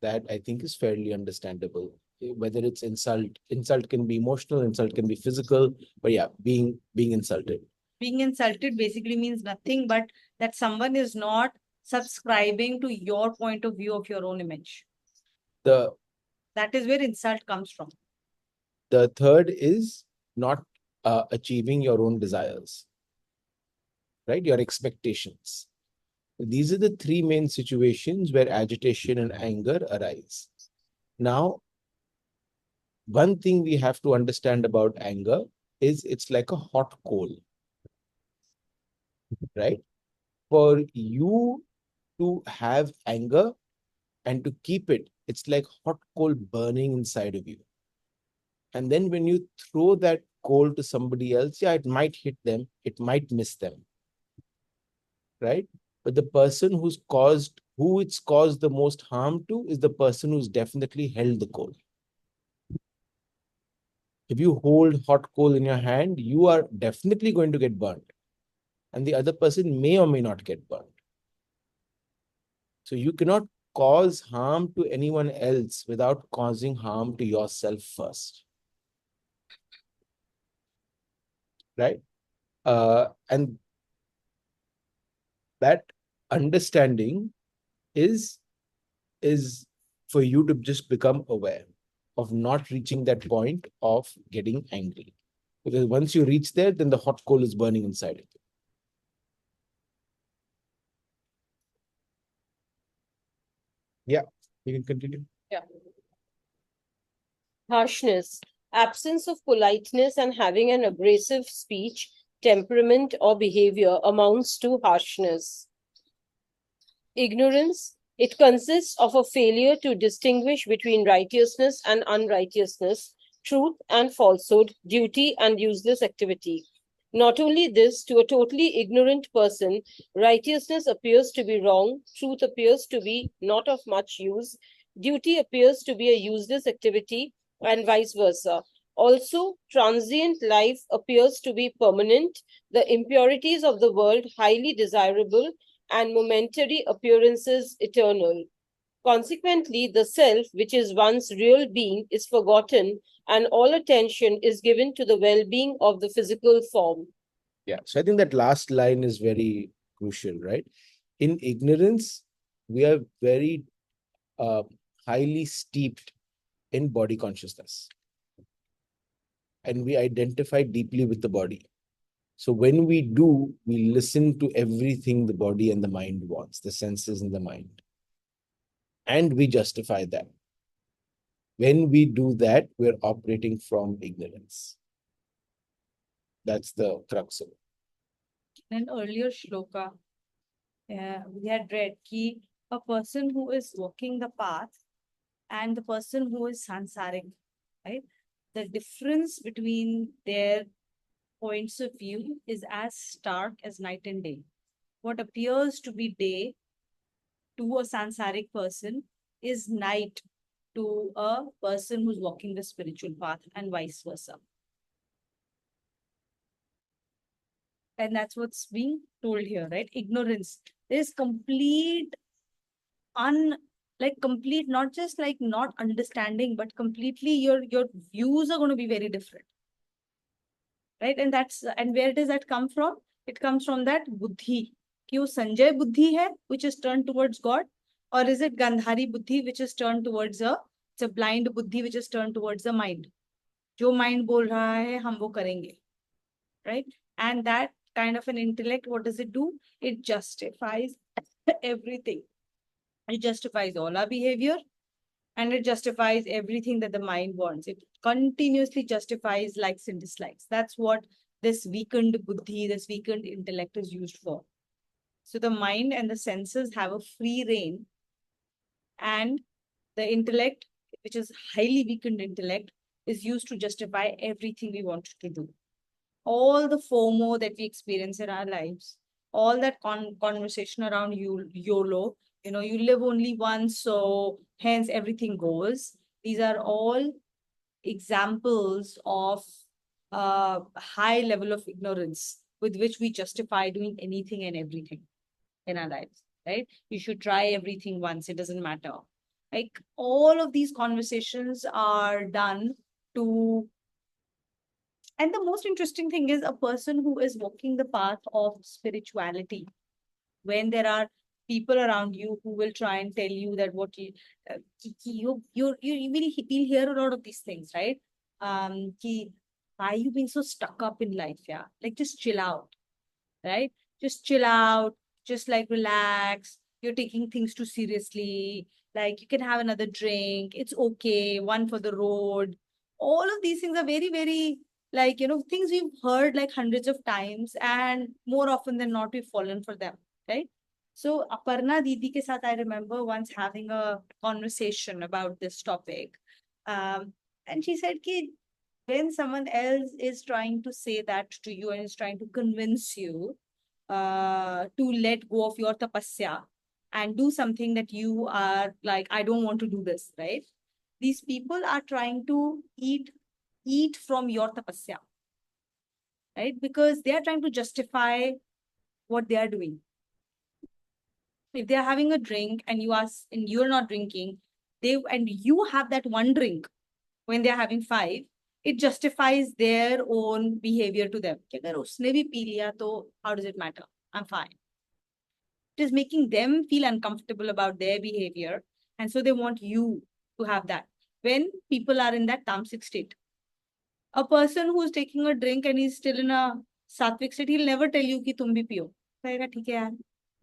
That I think is fairly understandable. Whether it's insult can be emotional, insult can be physical, but yeah, being insulted. Being insulted basically means nothing but that someone is not subscribing to your point of view of your own image. That is where insult comes from. The third is not achieving your own desires, right? Your expectations. These are the 3 main situations where agitation and anger arise. Now, one thing we have to understand about anger is it's like a hot coal, right? For you to have anger and to keep it, it's like hot coal burning inside of you. And then when you throw that coal to somebody else, yeah, it might hit them, it might miss them, right? But the person who it's caused the most harm to is the person who's definitely held the coal. If you hold hot coal in your hand, you are definitely going to get burned. And the other person may or may not get burned. So you cannot cause harm to anyone else without causing harm to yourself first. Right? And that understanding is for you to just become aware of not reaching that point of getting angry. Because once you reach there, then the hot coal is burning inside of you. Yeah, you can continue. Yeah. Harshness, absence of politeness and having an abrasive speech, temperament, or behavior amounts to harshness. Ignorance, it consists of a failure to distinguish between righteousness and unrighteousness, truth and falsehood, duty and useless activity. Not only this, to a totally ignorant person, righteousness appears to be wrong, truth appears to be not of much use, duty appears to be a useless activity, and vice versa. Also, transient life appears to be permanent, the impurities of the world highly desirable, and momentary appearances eternal. Consequently, the self, which is one's real being, is forgotten, and all attention is given to the well being of the physical form. Yeah. So I think that last line is very crucial, right? In ignorance, we are very uh, highly steeped in body consciousness. And we identify deeply with the body. So when we do, we listen to everything the body and the mind wants, the senses and the mind. And we justify that. When we do that, we're operating from ignorance. That's the crux of it. In an earlier shloka, we had read ki a person who is walking the path and the person who is sansaric, right? The difference between their points of view is as stark as night and day. What appears to be day to a sansaric person is night to a person who's walking the spiritual path, and vice versa. And that's what's being told here, right? Ignorance. There's complete complete, not just like not understanding, but completely your views are going to be very different. Right? And where does that come from? It comes from that buddhi. कि वो संजय बुद्धि है, which is turned towards God, or is it Gandhari buddhi, which is turned towards it's a blind buddhi, which is turned towards the mind. जो mind बोल रहा है, हम वो करेंगे. Right? And that kind of an intellect, what does it do? It justifies everything. It justifies all our behavior, and it justifies everything that the mind wants. It continuously justifies likes and dislikes. That's what this weakened buddhi, this weakened intellect is used for. So the mind and the senses have a free rein, and the intellect, which is highly weakened intellect, is used to justify everything we want to do. All the FOMO that we experience in our lives, all that conversation around YOLO, you live only once, so hence everything goes. These are all examples of high level of ignorance with which we justify doing anything and everything in our lives, right? You should try everything once, it doesn't matter. Like all of these conversations are done to, and the most interesting thing is a person who is walking the path of spirituality, when there are people around you who will try and tell you that what you will hear a lot of these things, right? Why are you being so stuck up in life? Yeah, like just chill out, right? Just chill out, just like relax. You're taking things too seriously. Like you can have another drink. It's okay. One for the road. All of these things are very, very like, things we've heard like hundreds of times, and more often than not, we've fallen for them, right? So Aparna Didi ke sath, I remember once having a conversation about this topic. And she said, ki, when someone else is trying to say that to you and is trying to convince you to let go of your tapasya and do something that you are like, I don't want to do this, right? These people are trying to eat from your tapasya, right? Because they are trying to justify what they are doing. If they are having a drink and you're not drinking, and you have that one drink when they are having five, it justifies their own behavior to them. कि अगर उसने भी P लिया तो how does it matter? I'm fine. It is making them feel uncomfortable about their behavior, and so they want you to have that. When people are in that tamasic state, a person who is taking a drink and he's still in a sattvic state, he'll never tell you कि तुम भी पियो. कहेगा ठीक है यार,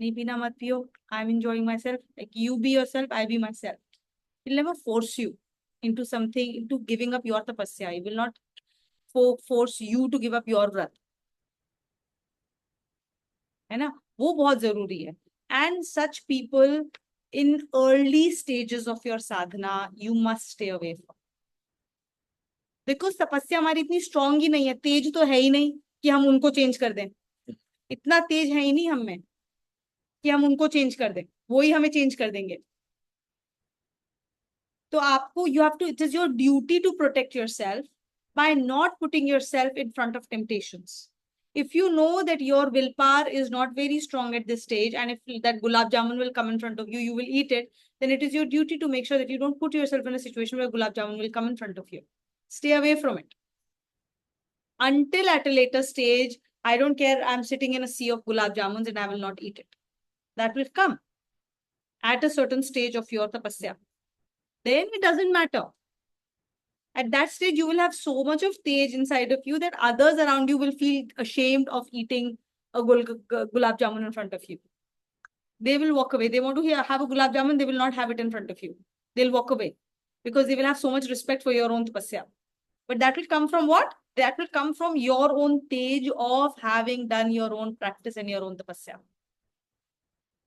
नहीं पीना मत पियो. I'm enjoying myself. Like you be yourself, I be myself. He'll never force you into something, into giving up your tapasya. He will not force you to give up your व्रत. है ना? वो बहुत जरूरी है. And such people in early stages of your sadhana, you must stay away from. Because तपस्या हमारी इतनी स्ट्रांग ही नहीं है, तेज तो है ही नहीं कि हम उनको चेंज कर दें. इतना तेज है ही नहीं हम में कि हम उनको चेंज कर दें, वो ही हमें चेंज कर देंगे. तो आपको you have to, it is your duty to protect yourself by not putting yourself in front of temptations. If you know that your willpower is not very strong at this stage, and if that gulab jamun will come in front of you, you will eat it, then it is your duty to make sure that you don't put yourself in a situation where gulab jamun will come in front of you. Stay away from it. Until at a later stage, I don't care, I'm sitting in a sea of gulab jamuns and I will not eat it. That will come at a certain stage of your tapasya. Then it doesn't matter. At that stage, you will have so much of tej inside of you that others around you will feel ashamed of eating a gulab jamun in front of you. They will walk away. They want to have a gulab jamun, they will not have it in front of you. They'll walk away because they will have so much respect for your own tapasya. But that will come from what? That will come from your own tej of having done your own practice and your own tapasya.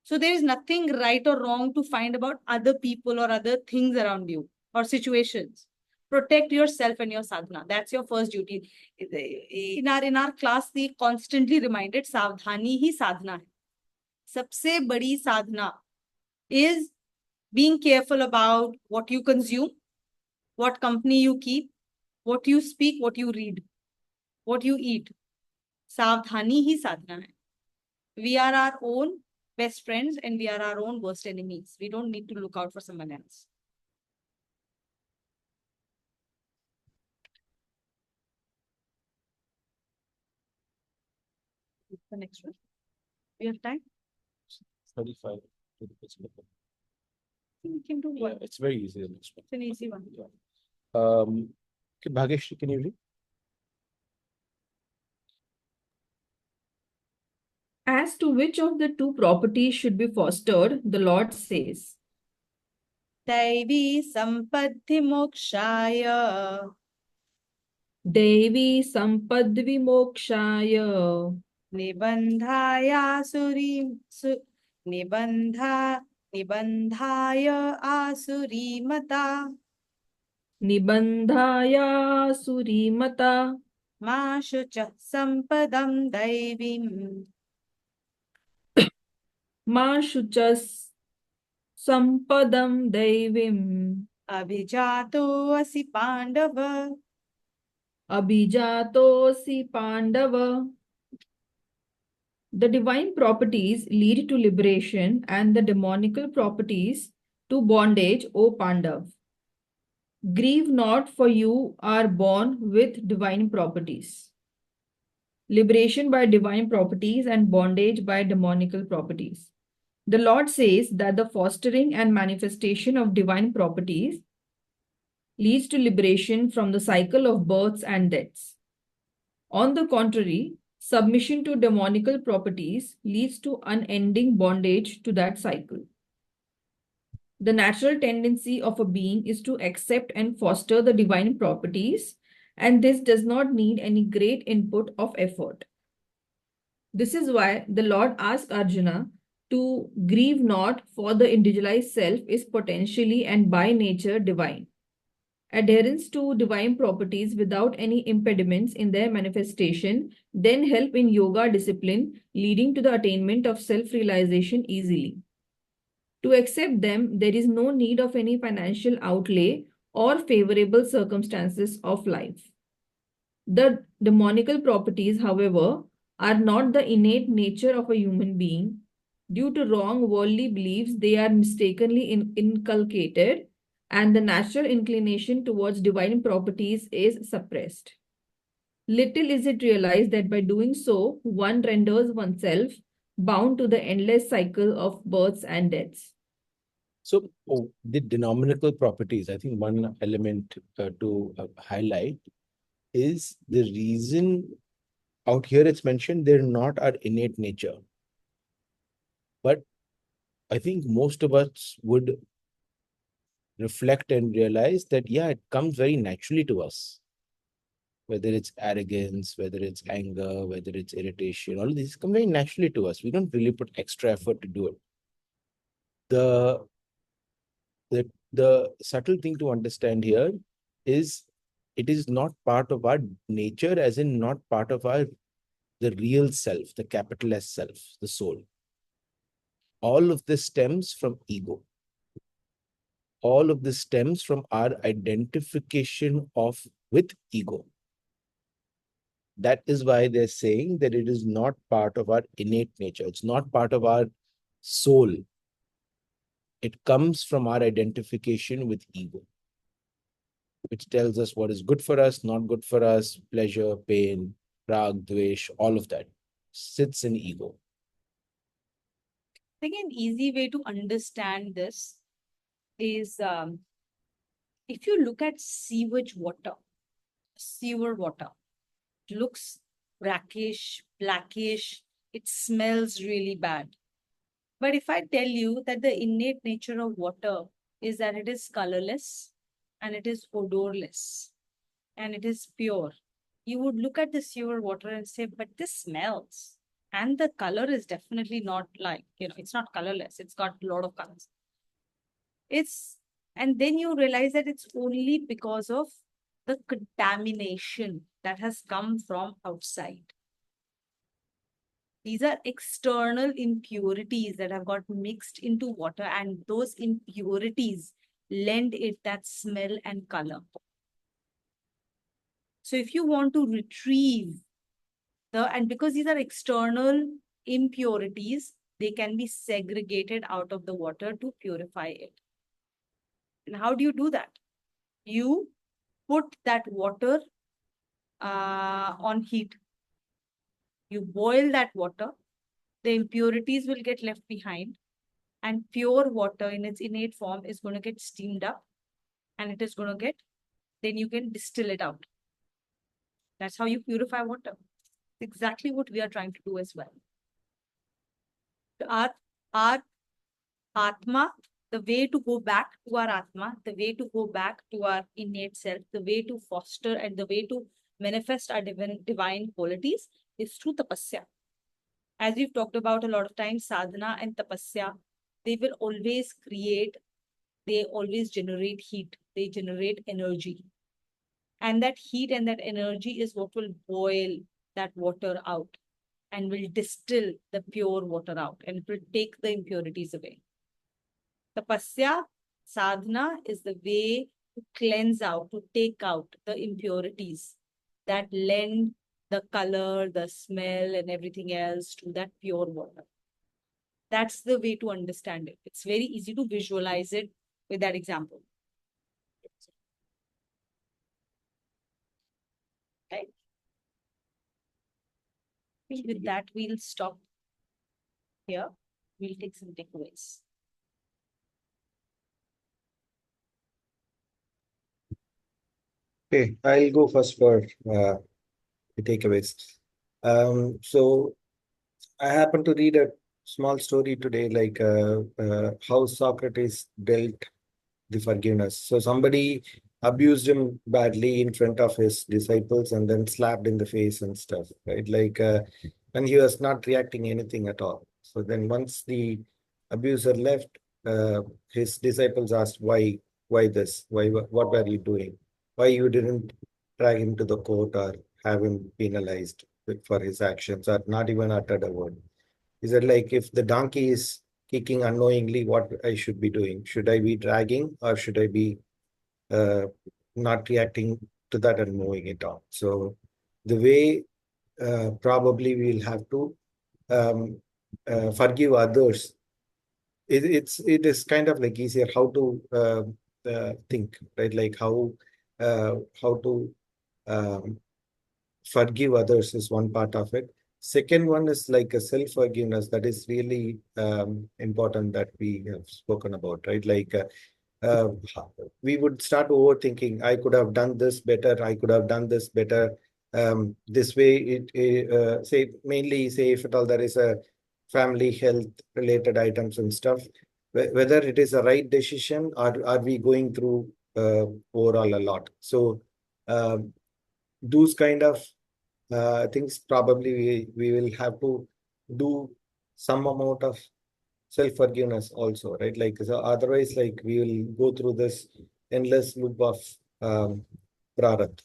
So there is nothing right or wrong to find about other people or other things around you or situations. Protect yourself and your sadhana. That's your first duty. In our class, we constantly reminded सावधानी ही साधना है. सबसे बड़ी साधना is being careful about what you consume, what company you keep, what you speak, what you read, what you eat. सावधानी ही साधना है. We are our own best friends and we are our own worst enemies. We don't need to look out for someone else. The next one. We have time? 35. We can do Yeah, one. it's very easy. The next one. It's an easy one. Yeah. Bhagesh, can you read? As to which of the two properties should be fostered, the Lord says, दैवी संपत्ति मोक्षाय Devi sampadvimokshaya निबंधायासुरी निबंधाय आसुरीमता Nibandhaya surimata मा शुचः संपदं दैवीम् ma shuchas sampadam devim अभिजातो असि Pandav abhijatosi pandava. The divine properties lead to liberation and the demonical properties to bondage, O Pandav. Grieve not, for you are born with divine properties. Liberation by divine properties and bondage by demonical properties. The Lord says that the fostering and manifestation of divine properties leads to liberation from the cycle of births and deaths. On the contrary, submission to demonical properties leads to unending bondage to that cycle. The natural tendency of a being is to accept and foster the divine properties, and this does not need any great input of effort. This is why the Lord asked Arjuna to grieve not, for the individualized self is potentially and by nature divine. Adherence to divine properties without any impediments in their manifestation then help in yoga discipline, leading to the attainment of self-realization easily. To accept them, there is no need of any financial outlay or favorable circumstances of life. The demonical properties, however, are not the innate nature of a human being. Due to wrong worldly beliefs, they are mistakenly inculcated, and the natural inclination towards divine properties is suppressed. Little is it realized that by doing so, one renders oneself bound to the endless cycle of births and deaths. So the denominal properties, I think one element to highlight is the reason out here it's mentioned they're not our innate nature. But I think most of us would reflect and realize that, yeah, it comes very naturally to us. Whether it's arrogance, whether it's anger, whether it's irritation, all of these come very naturally to us. We don't really put extra effort to do it. The the subtle thing to understand here is it is not part of our nature, as in not part of our the real self, the capital S self, the soul. All of this stems from ego. All of this stems from our identification of with ego. That is why they're saying that it is not part of our innate nature. It's not part of our soul. It comes from our identification with ego, which tells us what is good for us, not good for us, pleasure, pain, rag, dvesh, all of that sits in ego. I think an easy way to understand this is if you look at sewage water, sewer water, it looks brackish, blackish, it smells really bad. But if I tell you that the innate nature of water is that it is colorless and it is odorless and it is pure, you would look at the sewer water and say, but this smells. And the color is definitely not like, it's not colorless. It's got a lot of colors. And then you realize that it's only because of the contamination that has come from outside. These are external impurities that have got mixed into water, and those impurities lend it that smell and color. So if you want to retrieve and because these are external impurities, they can be segregated out of the water to purify it. And how do you do that? You put that water on heat. You boil that water, the impurities will get left behind, and pure water in its innate form is going to get steamed up, and it is going to then you can distill it out. That's how you purify water. Exactly what we are trying to do as well. Our Atma, the way to go back to our Atma, the way to go back to our innate self, the way to foster and the way to manifest our divine qualities is through tapasya. As we've talked about a lot of times, sadhana and tapasya, they will always they always generate heat, they generate energy. And that heat and that energy is what will boil that water out and will distill the pure water out, and it will take the impurities away. Tapasya, sadhana is the way to cleanse out, to take out the impurities that lend the color, the smell, and everything else to that pure water. That's the way to understand it. It's very easy to visualize it with that example. Okay. With that, we'll stop here. We'll take some takeaways. Okay, I'll go first for the takeaways. So I happened to read a small story today, like how Socrates dealt the forgiveness. So somebody abused him badly in front of his disciples and then slapped in the face and stuff, right? Like, and he was not reacting anything at all. So then once the abuser left, his disciples asked why why this? What were you doing? Why you didn't drag him to the court or have him penalized for his actions or not even uttered a word? Is it like if the donkey is kicking unknowingly, what I should be doing? Should I be dragging or should I be uh, not reacting to that and moving it on? So the way probably we'll have to um, forgive others. It is kind of like easier how to think, right? Like how to um, forgive others is one part of it. Second one is like a self forgiveness that is really important that we have spoken about, right? Like uh, we would start overthinking. I could have done this better. I could have done this better. This way, say mainly say if at all there is a family health related items and stuff, whether it is a right decision or are we going through overall a lot. So those kind of things probably we will have to do some amount of self forgiveness also, right? Like so otherwise, like we will go through this endless loop of prarabdha,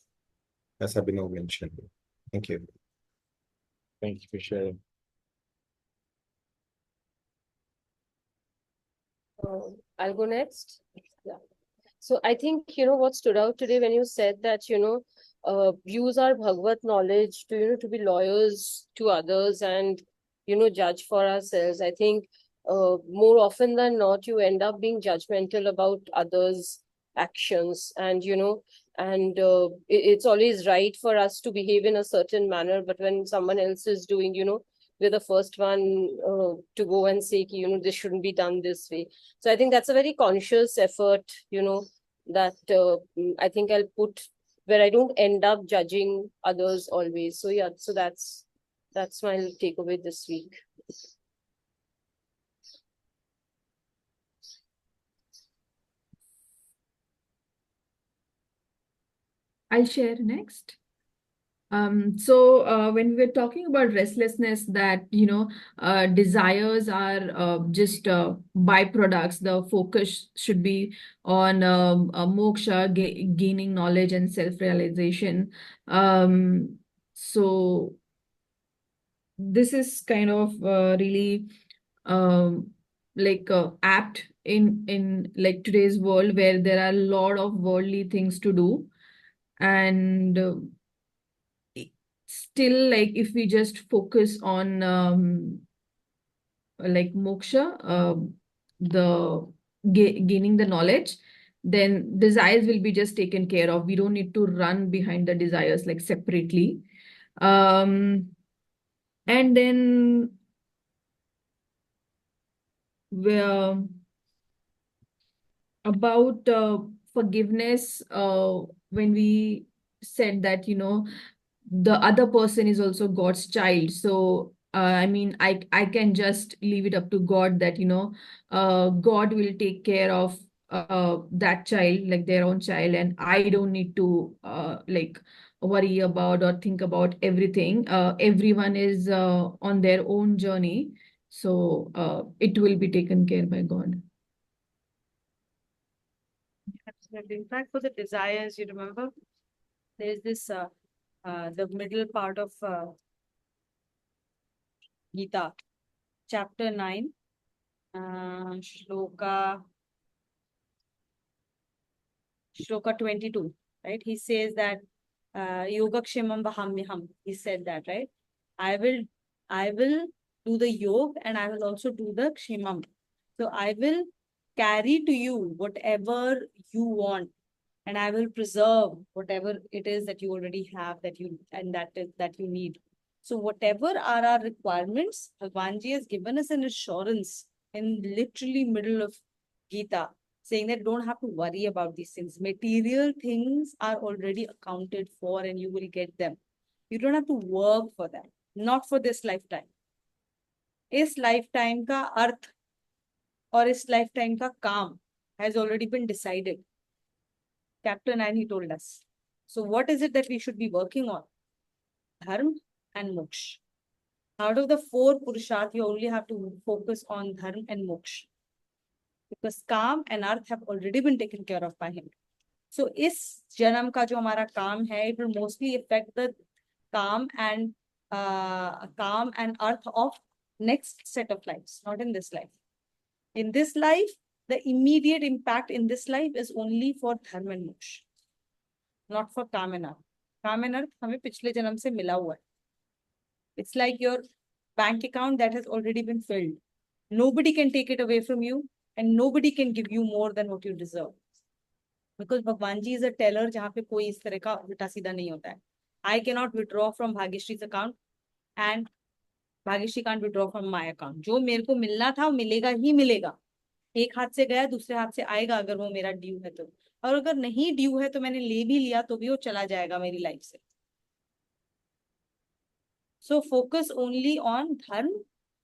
as Abhinav mentioned. Thank you. Thank you for sharing. I'll go next. Yeah. So I think, what stood out today when you said that, use our Bhagavad knowledge to, to be lawyers to others and, judge for ourselves. I think more often than not, you end up being judgmental about others' actions. And, it's always right for us to behave in a certain manner. But when someone else is doing, we're the first one to go and say, this shouldn't be done this way. So I think that's a very conscious effort, that I think I'll put where I don't end up judging others always. So yeah, so that's my takeaway this week. I'll share next. So when we were talking about restlessness, that desires are just byproducts. The focus should be on moksha, gaining knowledge and self-realization. So this is kind of really um, like apt in like today's world where there are a lot of worldly things to do, and still, like if we just focus on like moksha, the gaining the knowledge, then desires will be just taken care of. We don't need to run behind the desires like separately. And then where about forgiveness, when we said that the other person is also God's child. So I mean, I can just leave it up to God that God will take care of that child like their own child, and I don't need to like worry about or think about everything. Everyone is on their own journey, so it will be taken care by God. Absolutely. In fact, for the desires, you remember, there's this the middle part of Gita, chapter 9, Shloka 22, right? He says that Yogakshemam Vahamyaham. He said that, right? I will do the yoga and I will also do the kshemam. So I will carry to you whatever you want, and I will preserve whatever it is that you already have that you need. So whatever are our requirements, Bhagwanji has given us an assurance in literally middle of Gita, saying that don't have to worry about these things. Material things are already accounted for and you will get them. You don't have to work for them, not for this lifetime. इस lifetime का अर्थ और इस lifetime का काम has already been decided. Chapter 9, he told us. So what is it that we should be working on? Dharma and moksha. Out of the 4 purusharth, you only have to focus on dharma and moksha. because काम and earth have already been taken care of by him. So इस जन्म का जो हमारा काम है, it will mostly affect the calm and earth of next set of lives, not in this life. In this life, the immediate impact in this life is only for dharma and moksha, not for काम and earth. काम and earth हमें पिछले जन्म से मिला हुआ है. It's like your bank account that has already been filled. Nobody can take it away from you, and nobody can give you more than what you deserve. Because Bhagwan ji is a teller जहाँ पे कोई इस तरह का उल्टा सीधा नहीं होता है. I cannot withdraw from Bhagyashree's account, and Bhagyashree can't withdraw from my account. जो मेरे को मिलना था वो मिलेगा ही मिलेगा. एक हाथ से गया दूसरे हाथ से आएगा, अगर वो मेरा ड्यू है तो. और अगर नहीं ड्यू है तो मैंने ले भी लिया तो भी वो चला जाएगा मेरी लाइफ से. So focus only on dharma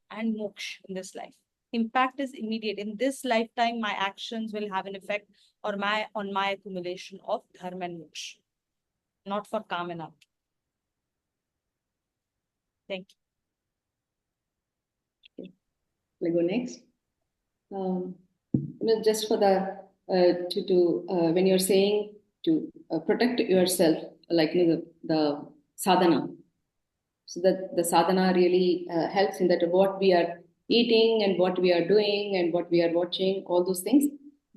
and moksha in this life. Impact is immediate. In this lifetime, my actions will have an effect on my accumulation of dharma and moksha, not for काम and earth. Thank you. We'll go next. Just for the when you're saying to protect yourself, like the sadhana, so that the sadhana really helps in that what we are eating and what we are doing and what we are watching, all those things,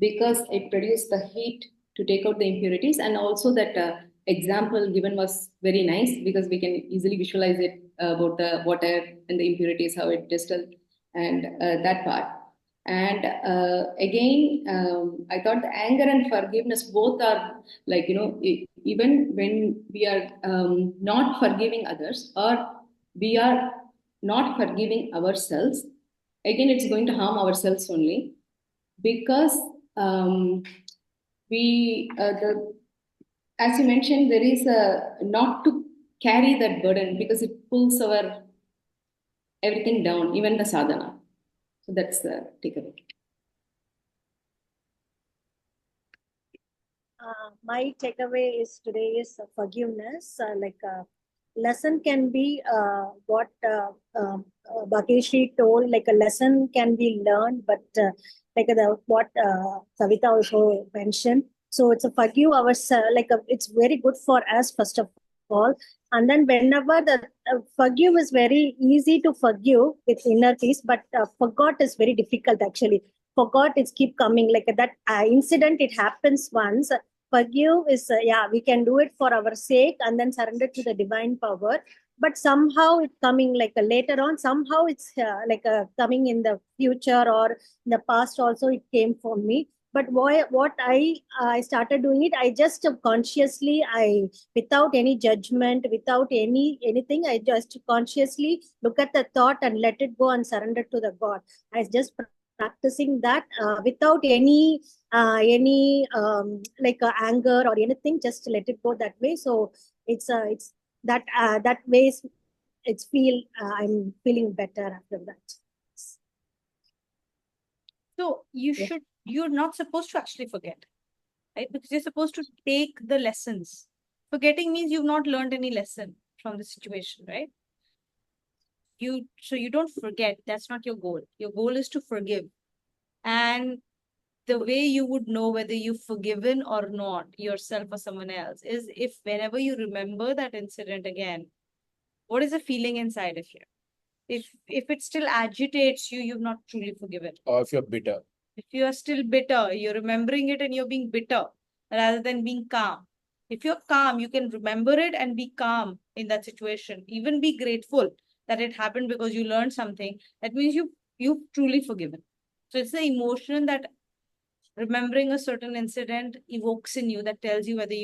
because it produces the heat to take out the impurities. And also that example given was very nice, because we can easily visualize it about the water and the impurities, how it distilled, and that part. And again, I thought the anger and forgiveness both are like, even when we are not forgiving others, or we are not forgiving ourselves, again, it's going to harm ourselves only, because as you mentioned, there is a not to carry that burden, because it pulls our everything down, even the sadhana. So that's the takeaway. My takeaway is today is forgiveness. Lesson can be what Bhageshri told. Like a lesson can be learned, but what Savita also mentioned. So it's a forgive ourselves. It's very good for us first of all, and then whenever the forgive is very easy to forgive with inner peace, but forgot is very difficult actually. Forgot it's keep coming like that incident. It happens once. Forgive is we can do it for our sake and then surrender to the divine power, but somehow it's coming later on. Somehow it's coming in the future or in the past also it came for me. But what I started doing it, I just consciously, I without any judgment, without anything, I just consciously look at the thought and let it go and surrender to the God. I just practicing that without any anger or anything, just let it go that way. So it's that way it's I'm feeling better after that. So you're not supposed to actually forget, right? Because you're supposed to take the lessons. Forgetting means you've not learned any lesson from the situation, right? So you don't forget. That's not your goal. Your goal is to forgive. And the way you would know whether you've forgiven or not yourself or someone else is if whenever you remember that incident again, what is the feeling inside of you? If it still agitates you, you've not truly forgiven. Or if you're bitter. If you are still bitter, you're remembering it and you're being bitter rather than being calm. If you're calm, you can remember it and be calm in that situation. Even be grateful that it happened because you learned something. That means you've truly forgiven. So it's the emotion that remembering a certain incident evokes in you that tells you whether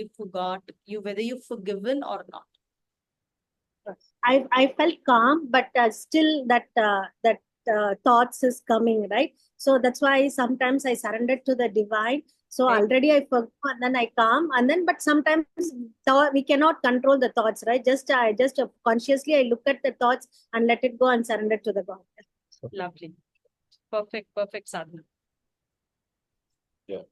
whether you've forgiven or not. I felt calm, but still that thoughts is coming, right? So that's why sometimes I surrendered to the divine. So already I forgive and then I calm, and then but sometimes we cannot control the thoughts, right? Just consciously I look at the thoughts and let it go and surrender to the God. Lovely, perfect sadhana. Yeah.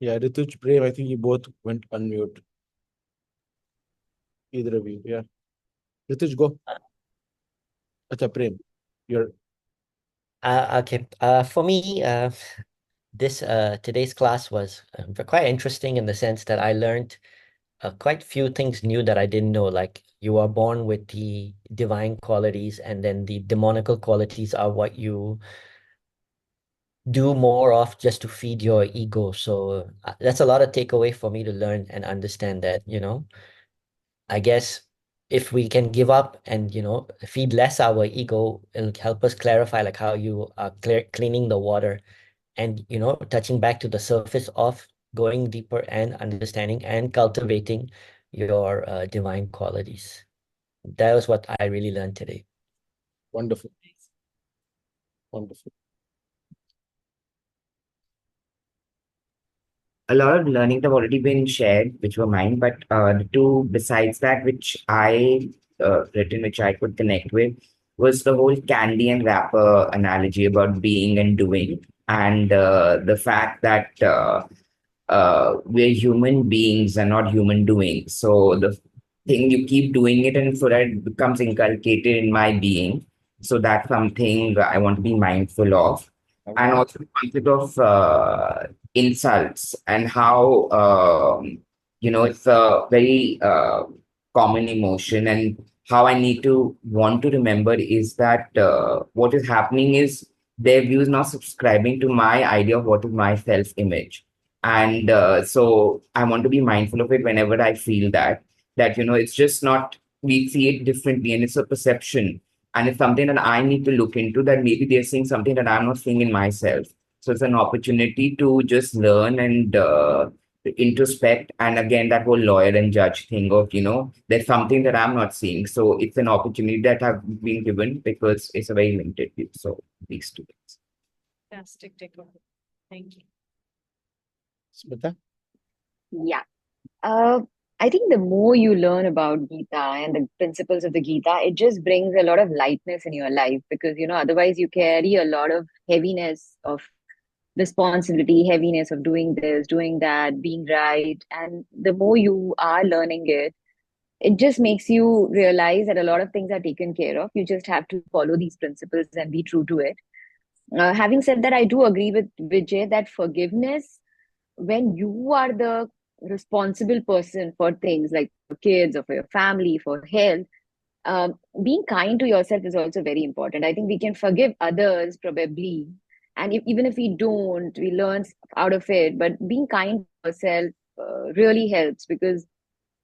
Yeah, Rituj, Prem, I think you both went unmute. Either of you, yeah. Rituj, go. Acha, Prem, you're Okay. For me, this today's class was quite interesting in the sense that I learned quite few things new that I didn't know. Like you are born with the divine qualities, and then the demonical qualities are what you do more of just to feed your ego. So that's a lot of takeaway for me to learn and understand that, I guess if we can give up and, feed less our ego, it'll help us clarify like how you are cleaning the water and, touching back to the surface of going deeper and understanding and cultivating your divine qualities. That was what I really learned today. Wonderful. Wonderful. A lot of learnings have already been shared, which were mine, but the two besides that, which I written, which I could connect with, was the whole candy and wrapper analogy about being and doing, and the fact that we're human beings and not human doings. So the thing you keep doing it, and so that it becomes inculcated in my being. So that's something that I want to be mindful of, and also the concept of insults and how it's a very common emotion, and how I need to want to remember is that what is happening is their views not subscribing to my idea of what is my self image, and so I want to be mindful of it whenever I feel that it's just not, we see it differently and it's a perception, and it's something that I need to look into, that maybe they're seeing something that I'm not seeing in myself. So it's an opportunity to just learn and introspect. And again, that whole lawyer and judge thing of, there's something that I'm not seeing. So it's an opportunity that I've been given because it's a very limited view. So these two things. Fantastic takeaway. Thank you. Smita? Yeah. Uh, I think the more you learn about Gita and the principles of the Gita, it just brings a lot of lightness in your life because, otherwise you carry a lot of heaviness of responsibility, heaviness of doing this, doing that, being right. And the more you are learning it, it just makes you realize that a lot of things are taken care of. You just have to follow these principles and be true to it. Having said that, I do agree with Vijay that forgiveness, when you are the responsible person for things like for kids or for your family, for health, being kind to yourself is also very important. I think we can forgive others probably, and even if we don't, we learn out of it. But being kind to yourself really helps because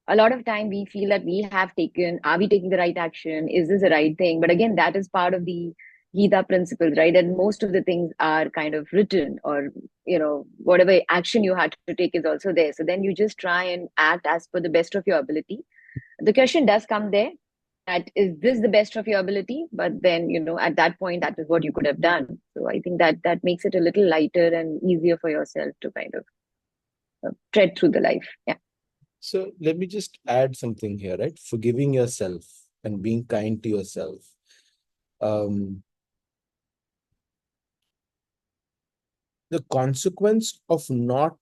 a lot of time we feel that we have taken, are we taking the right action, is this the right thing? But again, that is part of the Gita principles, right? And most of the things are kind of written, or whatever action you had to take is also there. So then you just try and act as per the best of your ability. The question does come there, that is this the best of your ability? But then, at that point, that is what you could have done. So I think that makes it a little lighter and easier for yourself to kind of tread through the life. Yeah. So let me just add something here, right? Forgiving yourself and being kind to yourself. The consequence of not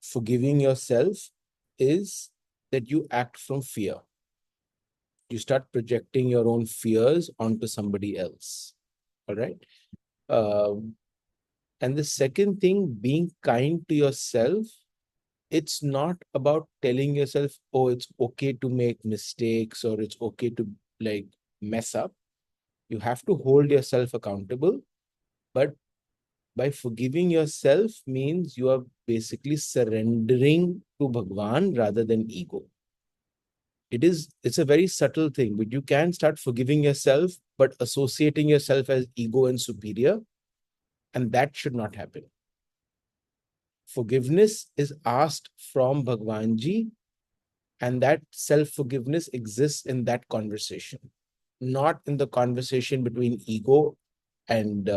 forgiving yourself is that you act from fear. You start projecting your own fears onto somebody else. All right. And the second thing, being kind to yourself, it's not about telling yourself, oh, it's okay to make mistakes or it's okay to like mess up. You have to hold yourself accountable. But by forgiving yourself means you are basically surrendering to Bhagwan rather than ego. It's a very subtle thing, but you can start forgiving yourself, but associating yourself as ego and superior, and that should not happen. Forgiveness is asked from Bhagwanji, and that self-forgiveness exists in that conversation, not in the conversation between ego and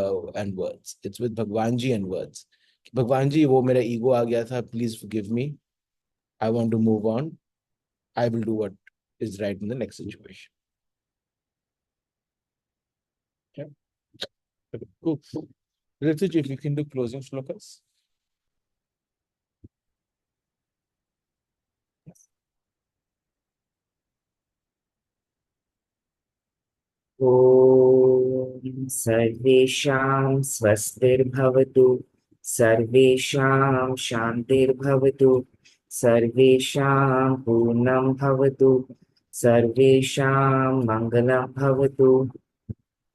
words. It's with Bhagwanji and words. Bhagwanji, wo mera ego aa gaya tha, please forgive me. I want to move on. I will do what is right in the next situation. Okay. Okay, cool. Rituj, if you can do closing shlokas. Om सर्वेषां स्वस्तिर्भवतु सर्वेषां शान्तिर्भवतु सर्वेषां पूर्णं भवतु सर्वेषां मङ्गलं भवतु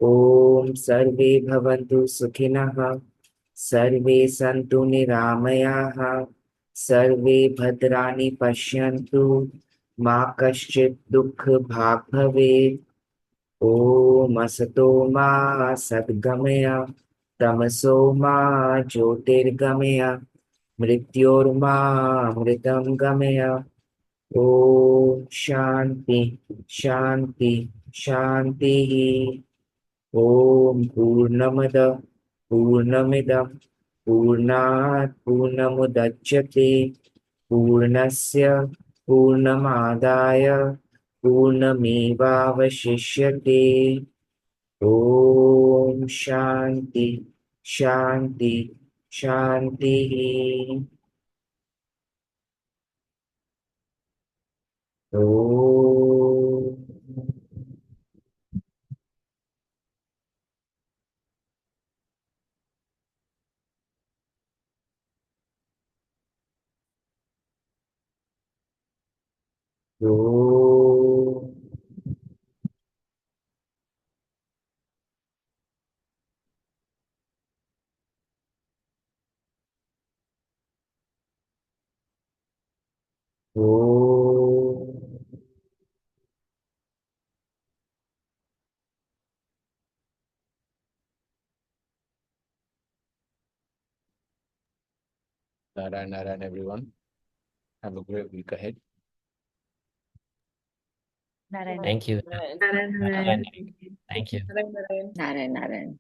ॐ सर्वे भवन्तु सुखिनः सर्वे सन्तु निरामयाः सर्वे भद्राणि पश्यन्तु मा कश्चित् दुःखभाग् भवेत् ॐ असतो मा सद्गमय तमसो मा ज्योतिर्गमय मृत्योर्मा मृतं गमय ॐ शान्ति शान्ति शान्तिः ॐ पूर्णमद पूर्णमिदं पूर्णात् पूर्णमुदच्यते पूर्णस्य पूर्णमादाय पूर्णमेवावशिष्यते ॐ शान्ति शान्ति शान्तिः ॐ ॐ ॐ Narayan, everyone. Have a great week ahead. Narayan. Thank you. Narayan. Narayan. Thank you. Narayan, Narayan.